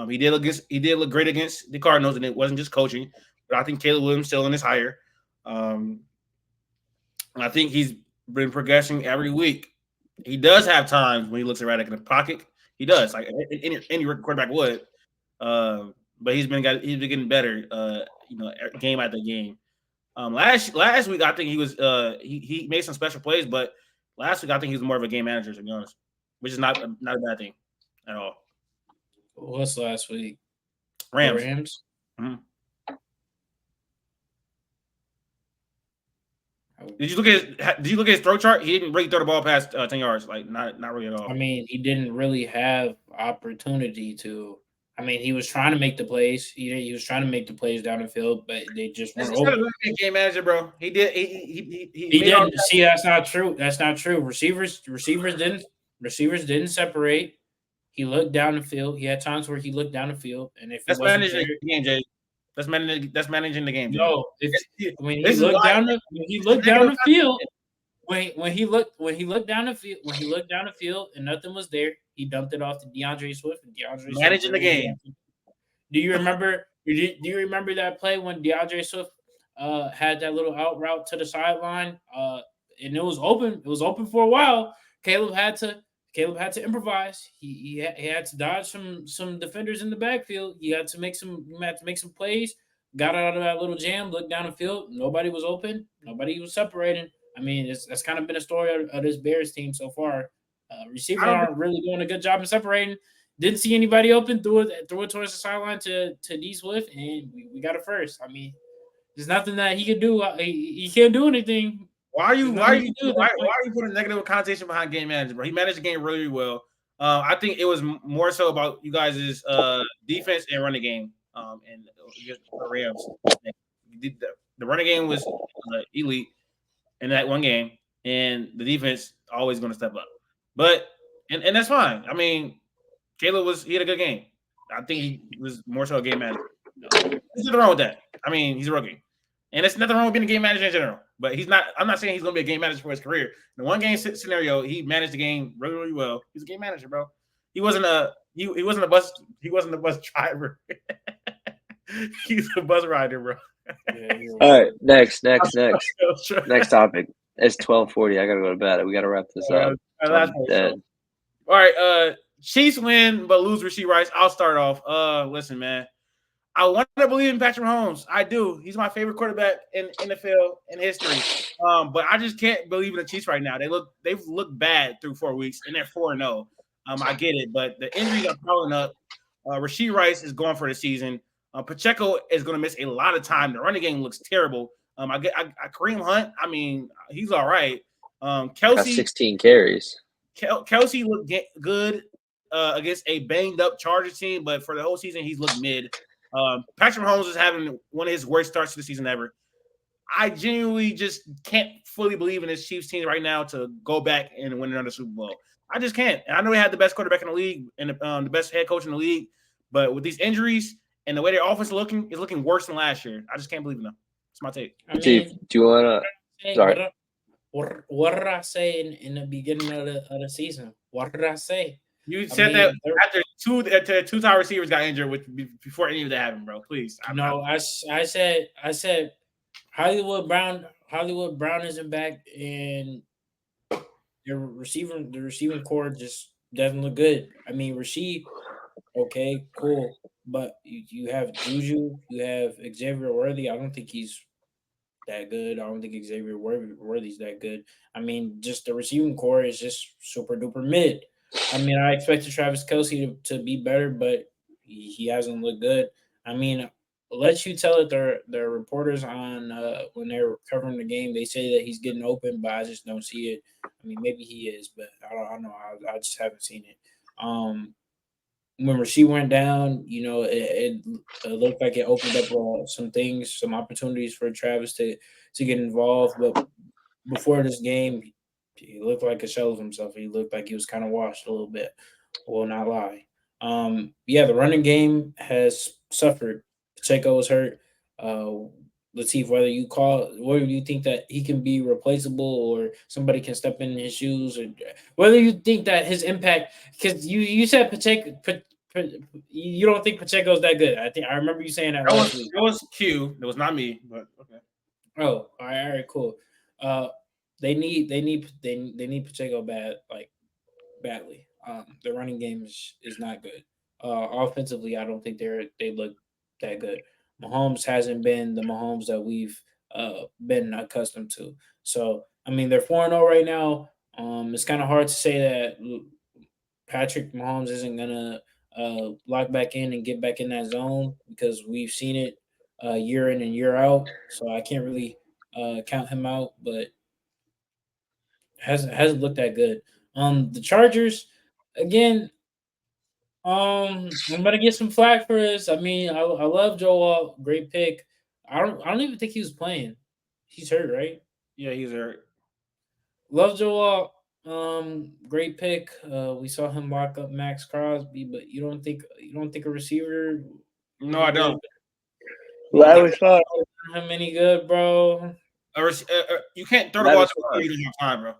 He did look great against the Cardinals, and it wasn't just coaching. But I think Caleb Williams still in his higher. And I think he's been progressing every week. He does have times when he looks erratic in the pocket. He does, like any quarterback would. But he's been getting better. Game after game. Last week I think he was he made some special plays, but last week I think he was more of a game manager, to be honest, which is not a bad thing at all. What's last week? Rams. Mm-hmm. Did you look at his throw chart? He didn't really throw the ball past 10 yards, like not really at all. I mean, he didn't really have opportunity to. I mean, he was trying to make the plays. He was trying to make the plays down the field, but they just weren't open. He's not a game manager, bro. He did. He didn't see. That's not true. That's not true. Receivers didn't separate. He looked down the field. He had times where he looked down the field, and if that's managing the game, Jay. That's managing the game. Jay. No, when he looked down the field. When he looked down the field and nothing was there, he dumped it off to DeAndre Swift. And DeAndre managing the game. Do you remember? Do you remember that play when DeAndre Swift had that little out route to the sideline? And it was open. It was open for a while. Caleb had to improvise. He had to dodge some defenders in the backfield. He had to make some plays. Got out of that little jam. Looked down the field. Nobody was open. Nobody was separating. I mean, that's kind of been a story of this Bears team so far. Receivers aren't really doing a good job in separating. Didn't see anybody open. Threw it towards the sideline to D Swift, and we got it first. I mean, there's nothing that he could do. He can't do anything. Why are you putting negative connotation behind game manager, bro? He managed the game really well. I think it was more so about you guys' defense and running game. And the Rams. The running game was elite in that one game, and the defense always going to step up. But and that's fine. I mean, Caleb he had a good game. I think he was more so a game manager. There's nothing wrong with that. I mean, he's a rookie, and there's nothing wrong with being a game manager in general. But he's not. I'm not saying he's going to be a game manager for his career. In the one game scenario, he managed the game really, really well. He's a game manager, bro. He wasn't a bus driver. He's a bus rider, bro. All right, next topic. It's 12:40. I gotta go to bed. We gotta wrap this up. All right, Chiefs win but lose Rashee Rice. I'll start off. Listen, man. I want to believe in Patrick Mahomes. I do. He's my favorite quarterback in NFL in history. But I just can't believe in the Chiefs right now. They've looked bad through 4 weeks, and they're 4-0. I get it, but the injuries are piling up. Rashee Rice is gone for the season. Pacheco is going to miss a lot of time. The running game looks terrible. Kareem Hunt, I mean, he's all right. Kelce 16 carries. Kelce looked good against a banged up Chargers team, but for the whole season, he's looked mid. Patrick Mahomes is having one of his worst starts to the season ever. I genuinely just can't fully believe in this Chiefs team right now to go back and win another Super Bowl. I just can't. And I know they had the best quarterback in the league and the best head coach in the league, but with these injuries and the way their offense is looking worse than last year. I just can't believe in them. It's my take. Chief, do you want to? Sorry. What did I say in the beginning of the season? What did I say? You said that after two top receivers got injured before any of that happened, bro. Please. I said Hollywood Brown isn't back, and the receiving core just doesn't look good. I mean, Rashee, okay, cool, but you have Juju, you have Xavier Worthy. I don't think he's that good. I don't think Xavier Worthy's that good. I mean, just the receiving core is just super duper mid. I mean, I expected Travis Kelce to be better, but he hasn't looked good. I mean, let you tell it. Their reporters on when they're covering the game, they say that he's getting open, but I just don't see it. I mean, maybe he is, but I don't know. I just haven't seen it. When Rashee went down, it looked like it opened up some things, some opportunities for Travis to get involved. But before this game, he looked like a shell of himself. He looked like he was kind of washed a little bit. Will not lie. The running game has suffered. Pacheco was hurt. Latif, whether you think that he can be replaceable or somebody can step in his shoes, or whether you think that his impact, because you said Pacheco, you don't think Pacheco's that good. I remember you saying that last week. That was Q. That was not me, but okay. Oh, all right, cool. Uh, they need Pacheco badly. The running game is not good. Offensively, I don't think they look that good. Mahomes hasn't been the Mahomes that we've been accustomed to. So I mean, they're 4-0 right now. It's kind of hard to say that Patrick Mahomes isn't gonna lock back in and get back in that zone because we've seen it year in and year out. So I can't really count him out, but hasn't looked that good. The Chargers again. I'm gonna get some flack for this. I mean, I love Joe Walt, great pick. I don't even think he was playing. He's hurt, right? Yeah, he's hurt. Love Joe Walt. Great pick. We saw him lock up Max Crosby, but you don't think a receiver No, I don't. you don't That think was fun. him any good, bro? You can't throw the That ball was to fun. you don't have time, bro.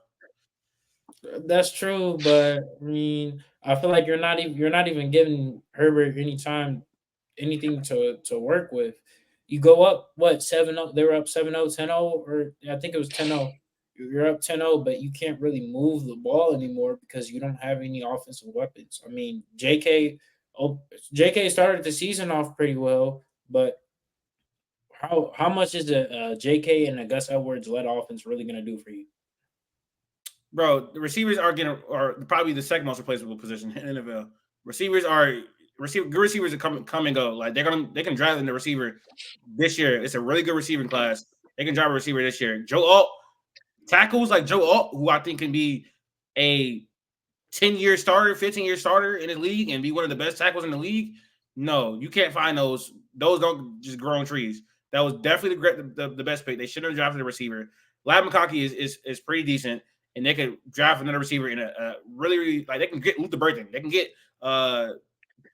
That's true, but I mean, I feel like you're not even giving Herbert any time, anything to work with. You go up what 7-0, they were up 7-0, 10-0, or I think it was 10-0. You're up 10-0, but you can't really move the ball anymore because you don't have any offensive weapons. I mean, JK started the season off pretty well, but how much is the JK and the Gus Edwards led offense really going to do for you? Bro, the receivers are probably the second most replaceable position in the NFL. Good receivers are come and go. Like they can draft in the receiver this year. It's a really good receiving class. They can drive a receiver this year. Joe Alt tackles like Joe Alt, who I think can be a 10-year starter, 15-year starter in the league and be one of the best tackles in the league. No, you can't find those. Those don't just grow on trees. That was definitely the best pick. They should have drafted a receiver. Lab McConkey is pretty decent, and they could draft another receiver in a really like they can get Luther Burton. They can get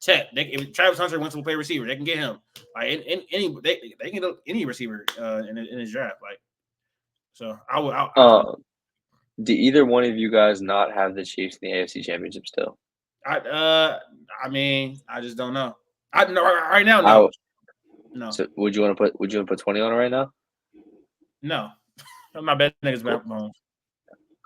Chet. If Travis Hunter wants to play receiver, they can get him. Like they can get any receiver in his draft. Like so, Do either one of you guys not have the Chiefs in the AFC Championship still? I mean, I just don't know. I know right now, no. No. So would you want to put 20 on it right now? No. My best niggas back home.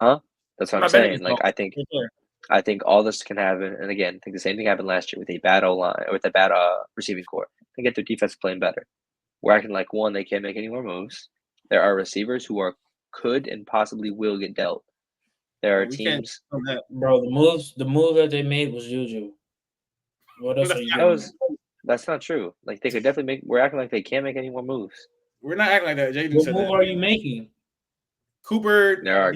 Huh? That's what I'm saying. Like I think all this can happen. And again, I think the same thing happened last year with a bad O-line, with a bad receiving core. They get their defense playing better. We're acting like one, they can't make any more moves. There are receivers who could and possibly will get dealt. There are teams. Bro, the move that they made was Juju. What else are you doing? That's not true. Like they could definitely we're acting like they can't make any more moves. We're not acting like that. Jayden What said move that. are you making? Cooper. There are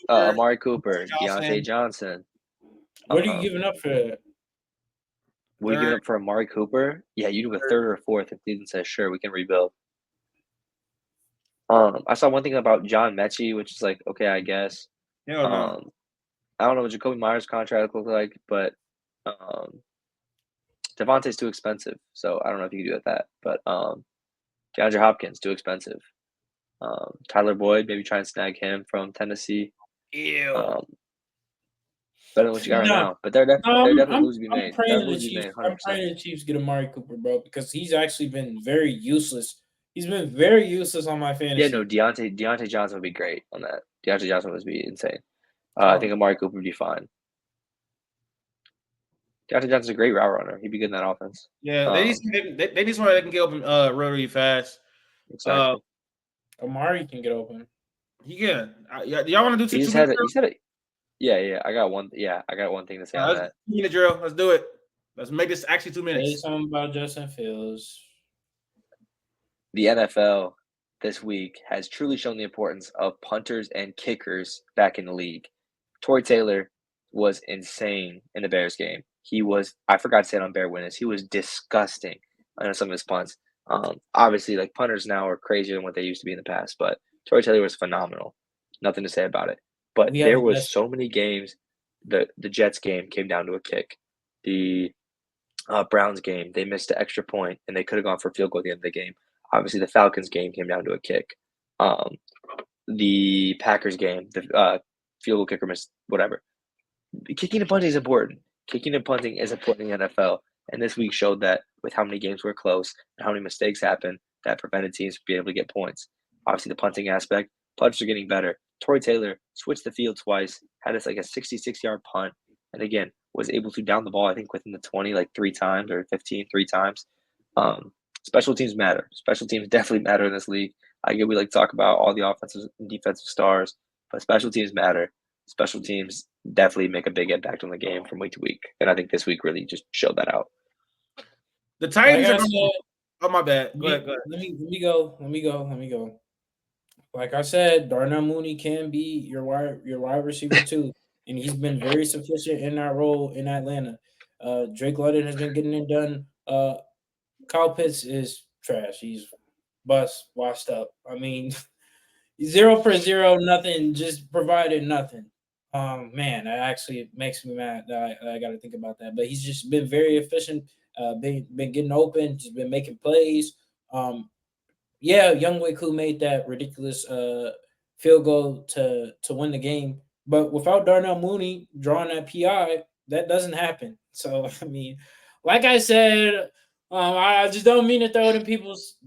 Amari Cooper, Deontay Johnson. What are you giving up for that? What are you giving up for Amari Cooper? Yeah, you do a third or a fourth if Cleveland says sure, we can rebuild. I saw one thing about John Mechie, which is like, okay, I guess. Hell no. I don't know what Jacoby Myers' contract look like, but Devontae's too expensive, so I don't know if you can do that. But DeAndre Hopkins too expensive. Tyler Boyd, maybe try and snag him from Tennessee. Ew. Better than what you got right now, but they're definitely moves to be made. I'm praying the Chiefs get Amari Cooper, bro, because he's actually been very useless. He's been very useless on my fantasy. Yeah, no, Deontay Johnson would be great on that. Deontay Johnson would be insane. I think Amari Cooper would be fine. Deontay Johnson's a great route runner. He'd be good in that offense. Yeah, they need somebody that can get open really fast. Exactly. Amari can get open. He can. Y'all want to do two minutes? Yeah. I got one thing to say on that. 2-minute drill. Let's do it. Let's make this actually 2 minutes. Say something about Justin Fields. The NFL this week has truly shown the importance of punters and kickers back in the league. Torrey Taylor was insane in the Bears game. I forgot to say it on Bear Witness, he was disgusting on some of his punts. Obviously, like punters now are crazier than what they used to be in the past, but Torrey Taylor was phenomenal. Nothing to say about it. But there was so many games. The Jets game came down to a kick. The Browns game, they missed an extra point, and they could have gone for a field goal at the end of the game. Obviously, the Falcons game came down to a kick. The Packers game, the field goal kicker missed, whatever. Kicking and punting is important. Kicking and punting is important in the NFL. And this week showed that with how many games were close and how many mistakes happened, that prevented teams from being able to get points. Obviously, the punting aspect, punts are getting better. Troy Taylor switched the field twice, had us like a 66-yard punt, and again, was able to down the ball, I think, within the 20, like 3 times or 15, 3 times. Special teams matter. Special teams definitely matter in this league. I get we like to talk about all the offensive and defensive stars, but special teams matter. Special teams definitely make a big impact on the game from week to week. And I think this week really just showed that out. The Titans are going to – oh, my bad. Go ahead. Let me go. Like I said, Darnell Mooney can be your wide receiver too. And he's been very sufficient in that role in Atlanta. Drake London has been getting it done. Kyle Pitts is trash. He's washed up. I mean, 0 for 0, nothing, just provided nothing. Man, that actually makes me mad that I got to think about that. But he's just been very efficient, been getting open, just been making plays. Yeah, Younghoe Koo made that ridiculous field goal to win the game. But without Darnell Mooney drawing that PI, that doesn't happen. So, I mean, like I said, I just don't mean to throw it in people's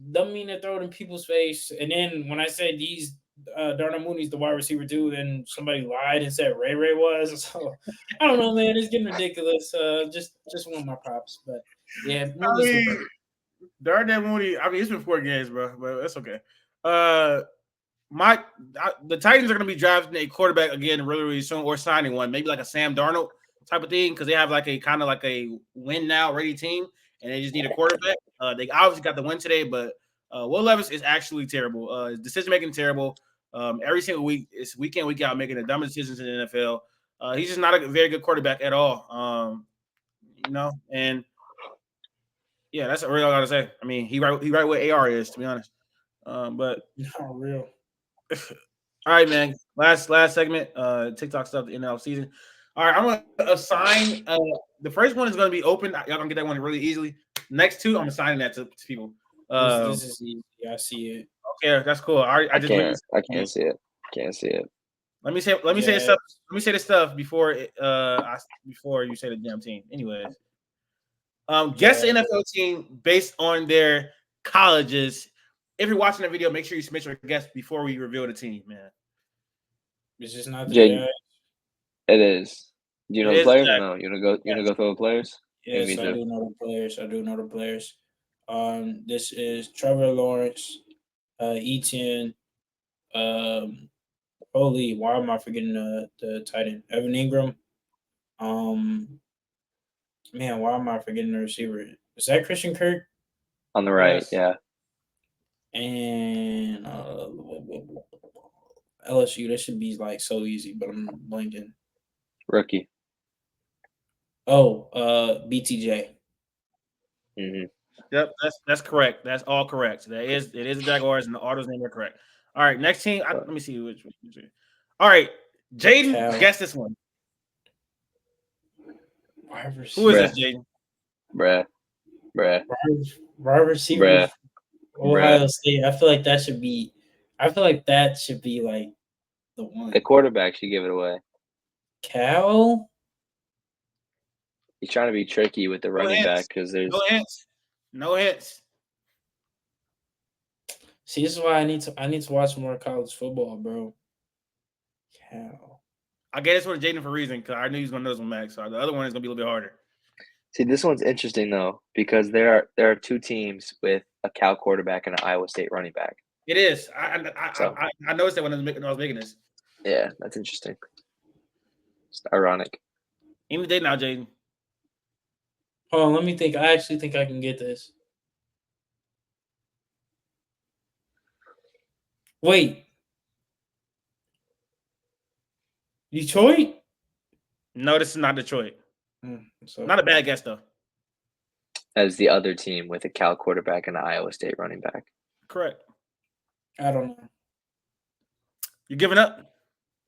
face. And then when I said these Darnell Mooney's the wide receiver too, then somebody lied and said Ray was. So I don't know, man. It's getting ridiculous. Just want my props, but yeah, Darnell Mooney. I mean, it's been 4 games, bro, but that's okay. The Titans are going to be drafting a quarterback again really, really soon, or signing one, maybe like a Sam Darnold type of thing, because they have like a kind of like a win now ready team, and they just need a quarterback. They obviously got the win today, but Will Levis is actually terrible. His decision making terrible. Every single week, it's week in, week out, making the dumbest decisions in the NFL. He's just not a very good quarterback at all. And yeah, that's really all I gotta say. I mean, he right where AR is, to be honest. But not real. All right, man. Last segment. TikTok stuff the NFL season. All right, I'm gonna assign. The first one is gonna be open. Y'all gonna get that one really easily. Next 2, I'm assigning that to people. This is easy. I see it. Okay, that's cool. I can't see it. Can't see it. Let me say this stuff. Let me say this stuff before before you say the damn team. Anyways, guess the NFL team based on their colleges. If you're watching the video, make sure you submit your guess before we reveal the team, man. It's just not the Jayden. It is. Do you know the players? No, you wanna go through the players? Yes, I do know the players. This is Trevor Lawrence, Etienne. Holy, why am I forgetting the tight end? Evan Ingram. Man, why am I forgetting the receiver? Is that Christian Kirk? On the right, yeah. And LSU, that should be like so easy, but I'm blanking. Rookie. Oh, BTJ. Mm-hmm. Yep, that's correct. That's all correct. It is the Jaguars, and the Autos name are correct. All right, next team. Let me see which. All right, Jayden, guess this one. Who is this, Jayden? Bruh. Wide receiver. Ohio State. I feel like that should be like the one. The quarterback should give it away. Cal? He's trying to be tricky with the running back because there's no hits. See, this is why I need to watch more college football, bro. Cal. I gave this one to Jayden for a reason because I knew he was gonna know this one, Max. So the other one is gonna be a little bit harder. See, this one's interesting though because there are 2 teams with a Cal quarterback and an Iowa State running back. It is. I noticed that when I was making this. Yeah, that's interesting. It's ironic. Any day now, Jayden. Oh, let me think. I actually think I can get this. Wait. Detroit? No, this is not Detroit. Not a bad guess, though. As the other team with a Cal quarterback and an Iowa State running back. Correct. I don't know. You giving up?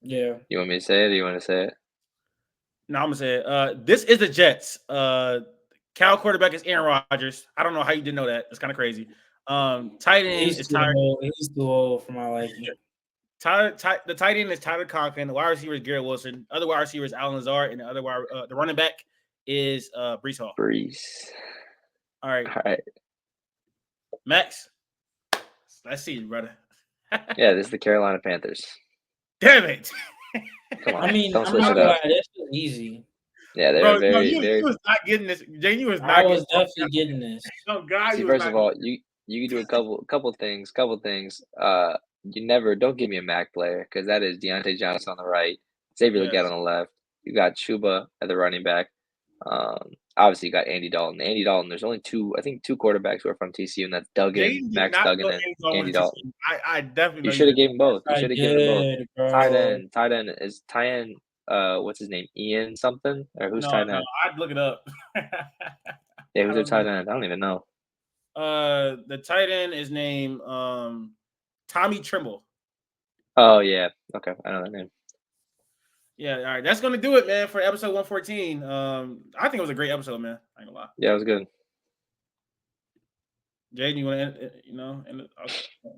Yeah. You want me to say it or you want to say it? No, I'm going to say it. This is the Jets. Cal quarterback is Aaron Rodgers. I don't know how you didn't know that. It's kind of crazy. Tight end is Tyler. He's too old for my liking. The tight end is Tyler Conklin. The wide receiver is Garrett Wilson. Other wide receiver is Alan Lazard, and the running back is Breece Hall. Breece. All right, Max. Let's see, brother. Yeah, this is the Carolina Panthers. Damn it! Come on, I mean, don't I'm switch not it gonna up. lie, this was easy. Yeah, they're very. You was not getting this. Jay, you was not. I was definitely getting this. No, God, See, first of all, you can do a couple things. You never don't give me a Mac player because that is Deontay Johnson on the right, Xavier Legette on the left. You got Chuba at the running back. Obviously you got Andy Dalton. There's only two quarterbacks who are from TCU, and that's Max Duggan, and Andy Dalton. I definitely. You should have given both. You should have given them both. Bro. Tight end is what's his name? Ian something? Or who's tight end? No, I'd look it up. Yeah, who's their tight end? I don't even know. The tight end is named Tommy Trimble. Oh yeah. Okay, I know that name. Yeah, all right. That's gonna do it, man, for episode 114. I think it was a great episode, man. I ain't gonna lie. Yeah, it was good. Jayden, you want to,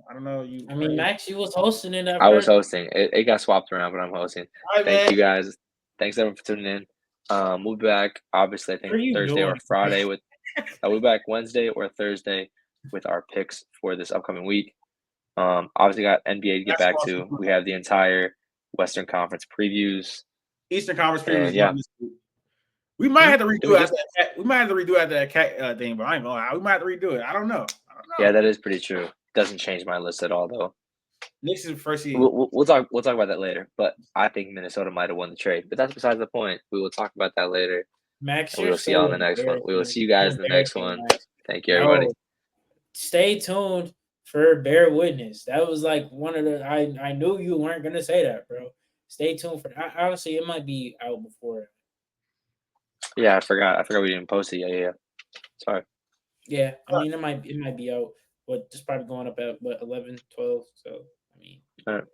I don't know. I mean, Max, you was hosting it. I was hosting. It got swapped around, but I'm hosting. Right, Thank you guys. Thanks everyone for tuning in. We'll be back. Obviously, I think Thursday or Friday with. We'll be back Wednesday or Thursday with our picks for this upcoming week. Obviously got NBA to get back to. We have the entire Western Conference previews. Eastern Conference previews. Yeah. We might have to redo it. We might have to redo after that cat thing, but I ain't gonna lie. We might have to redo it. I don't know. Yeah, that is pretty true. Doesn't change my list at all, though. Knicks is first seed. We'll talk about that later. But I think Minnesota might have won the trade. But that's besides the point. We will talk about that later. Max, we'll see you on the next one. We will see you guys in the next one. Thank you, everybody. Stay tuned for Bear Witness. That was like one of the. I knew you weren't gonna say that, bro. Stay tuned for that. Honestly, it might be out before. Yeah, I forgot we didn't post it yet. Yeah. Sorry. Yeah, I mean it might be out, but it's probably going up at 11, 12. So I mean. All right.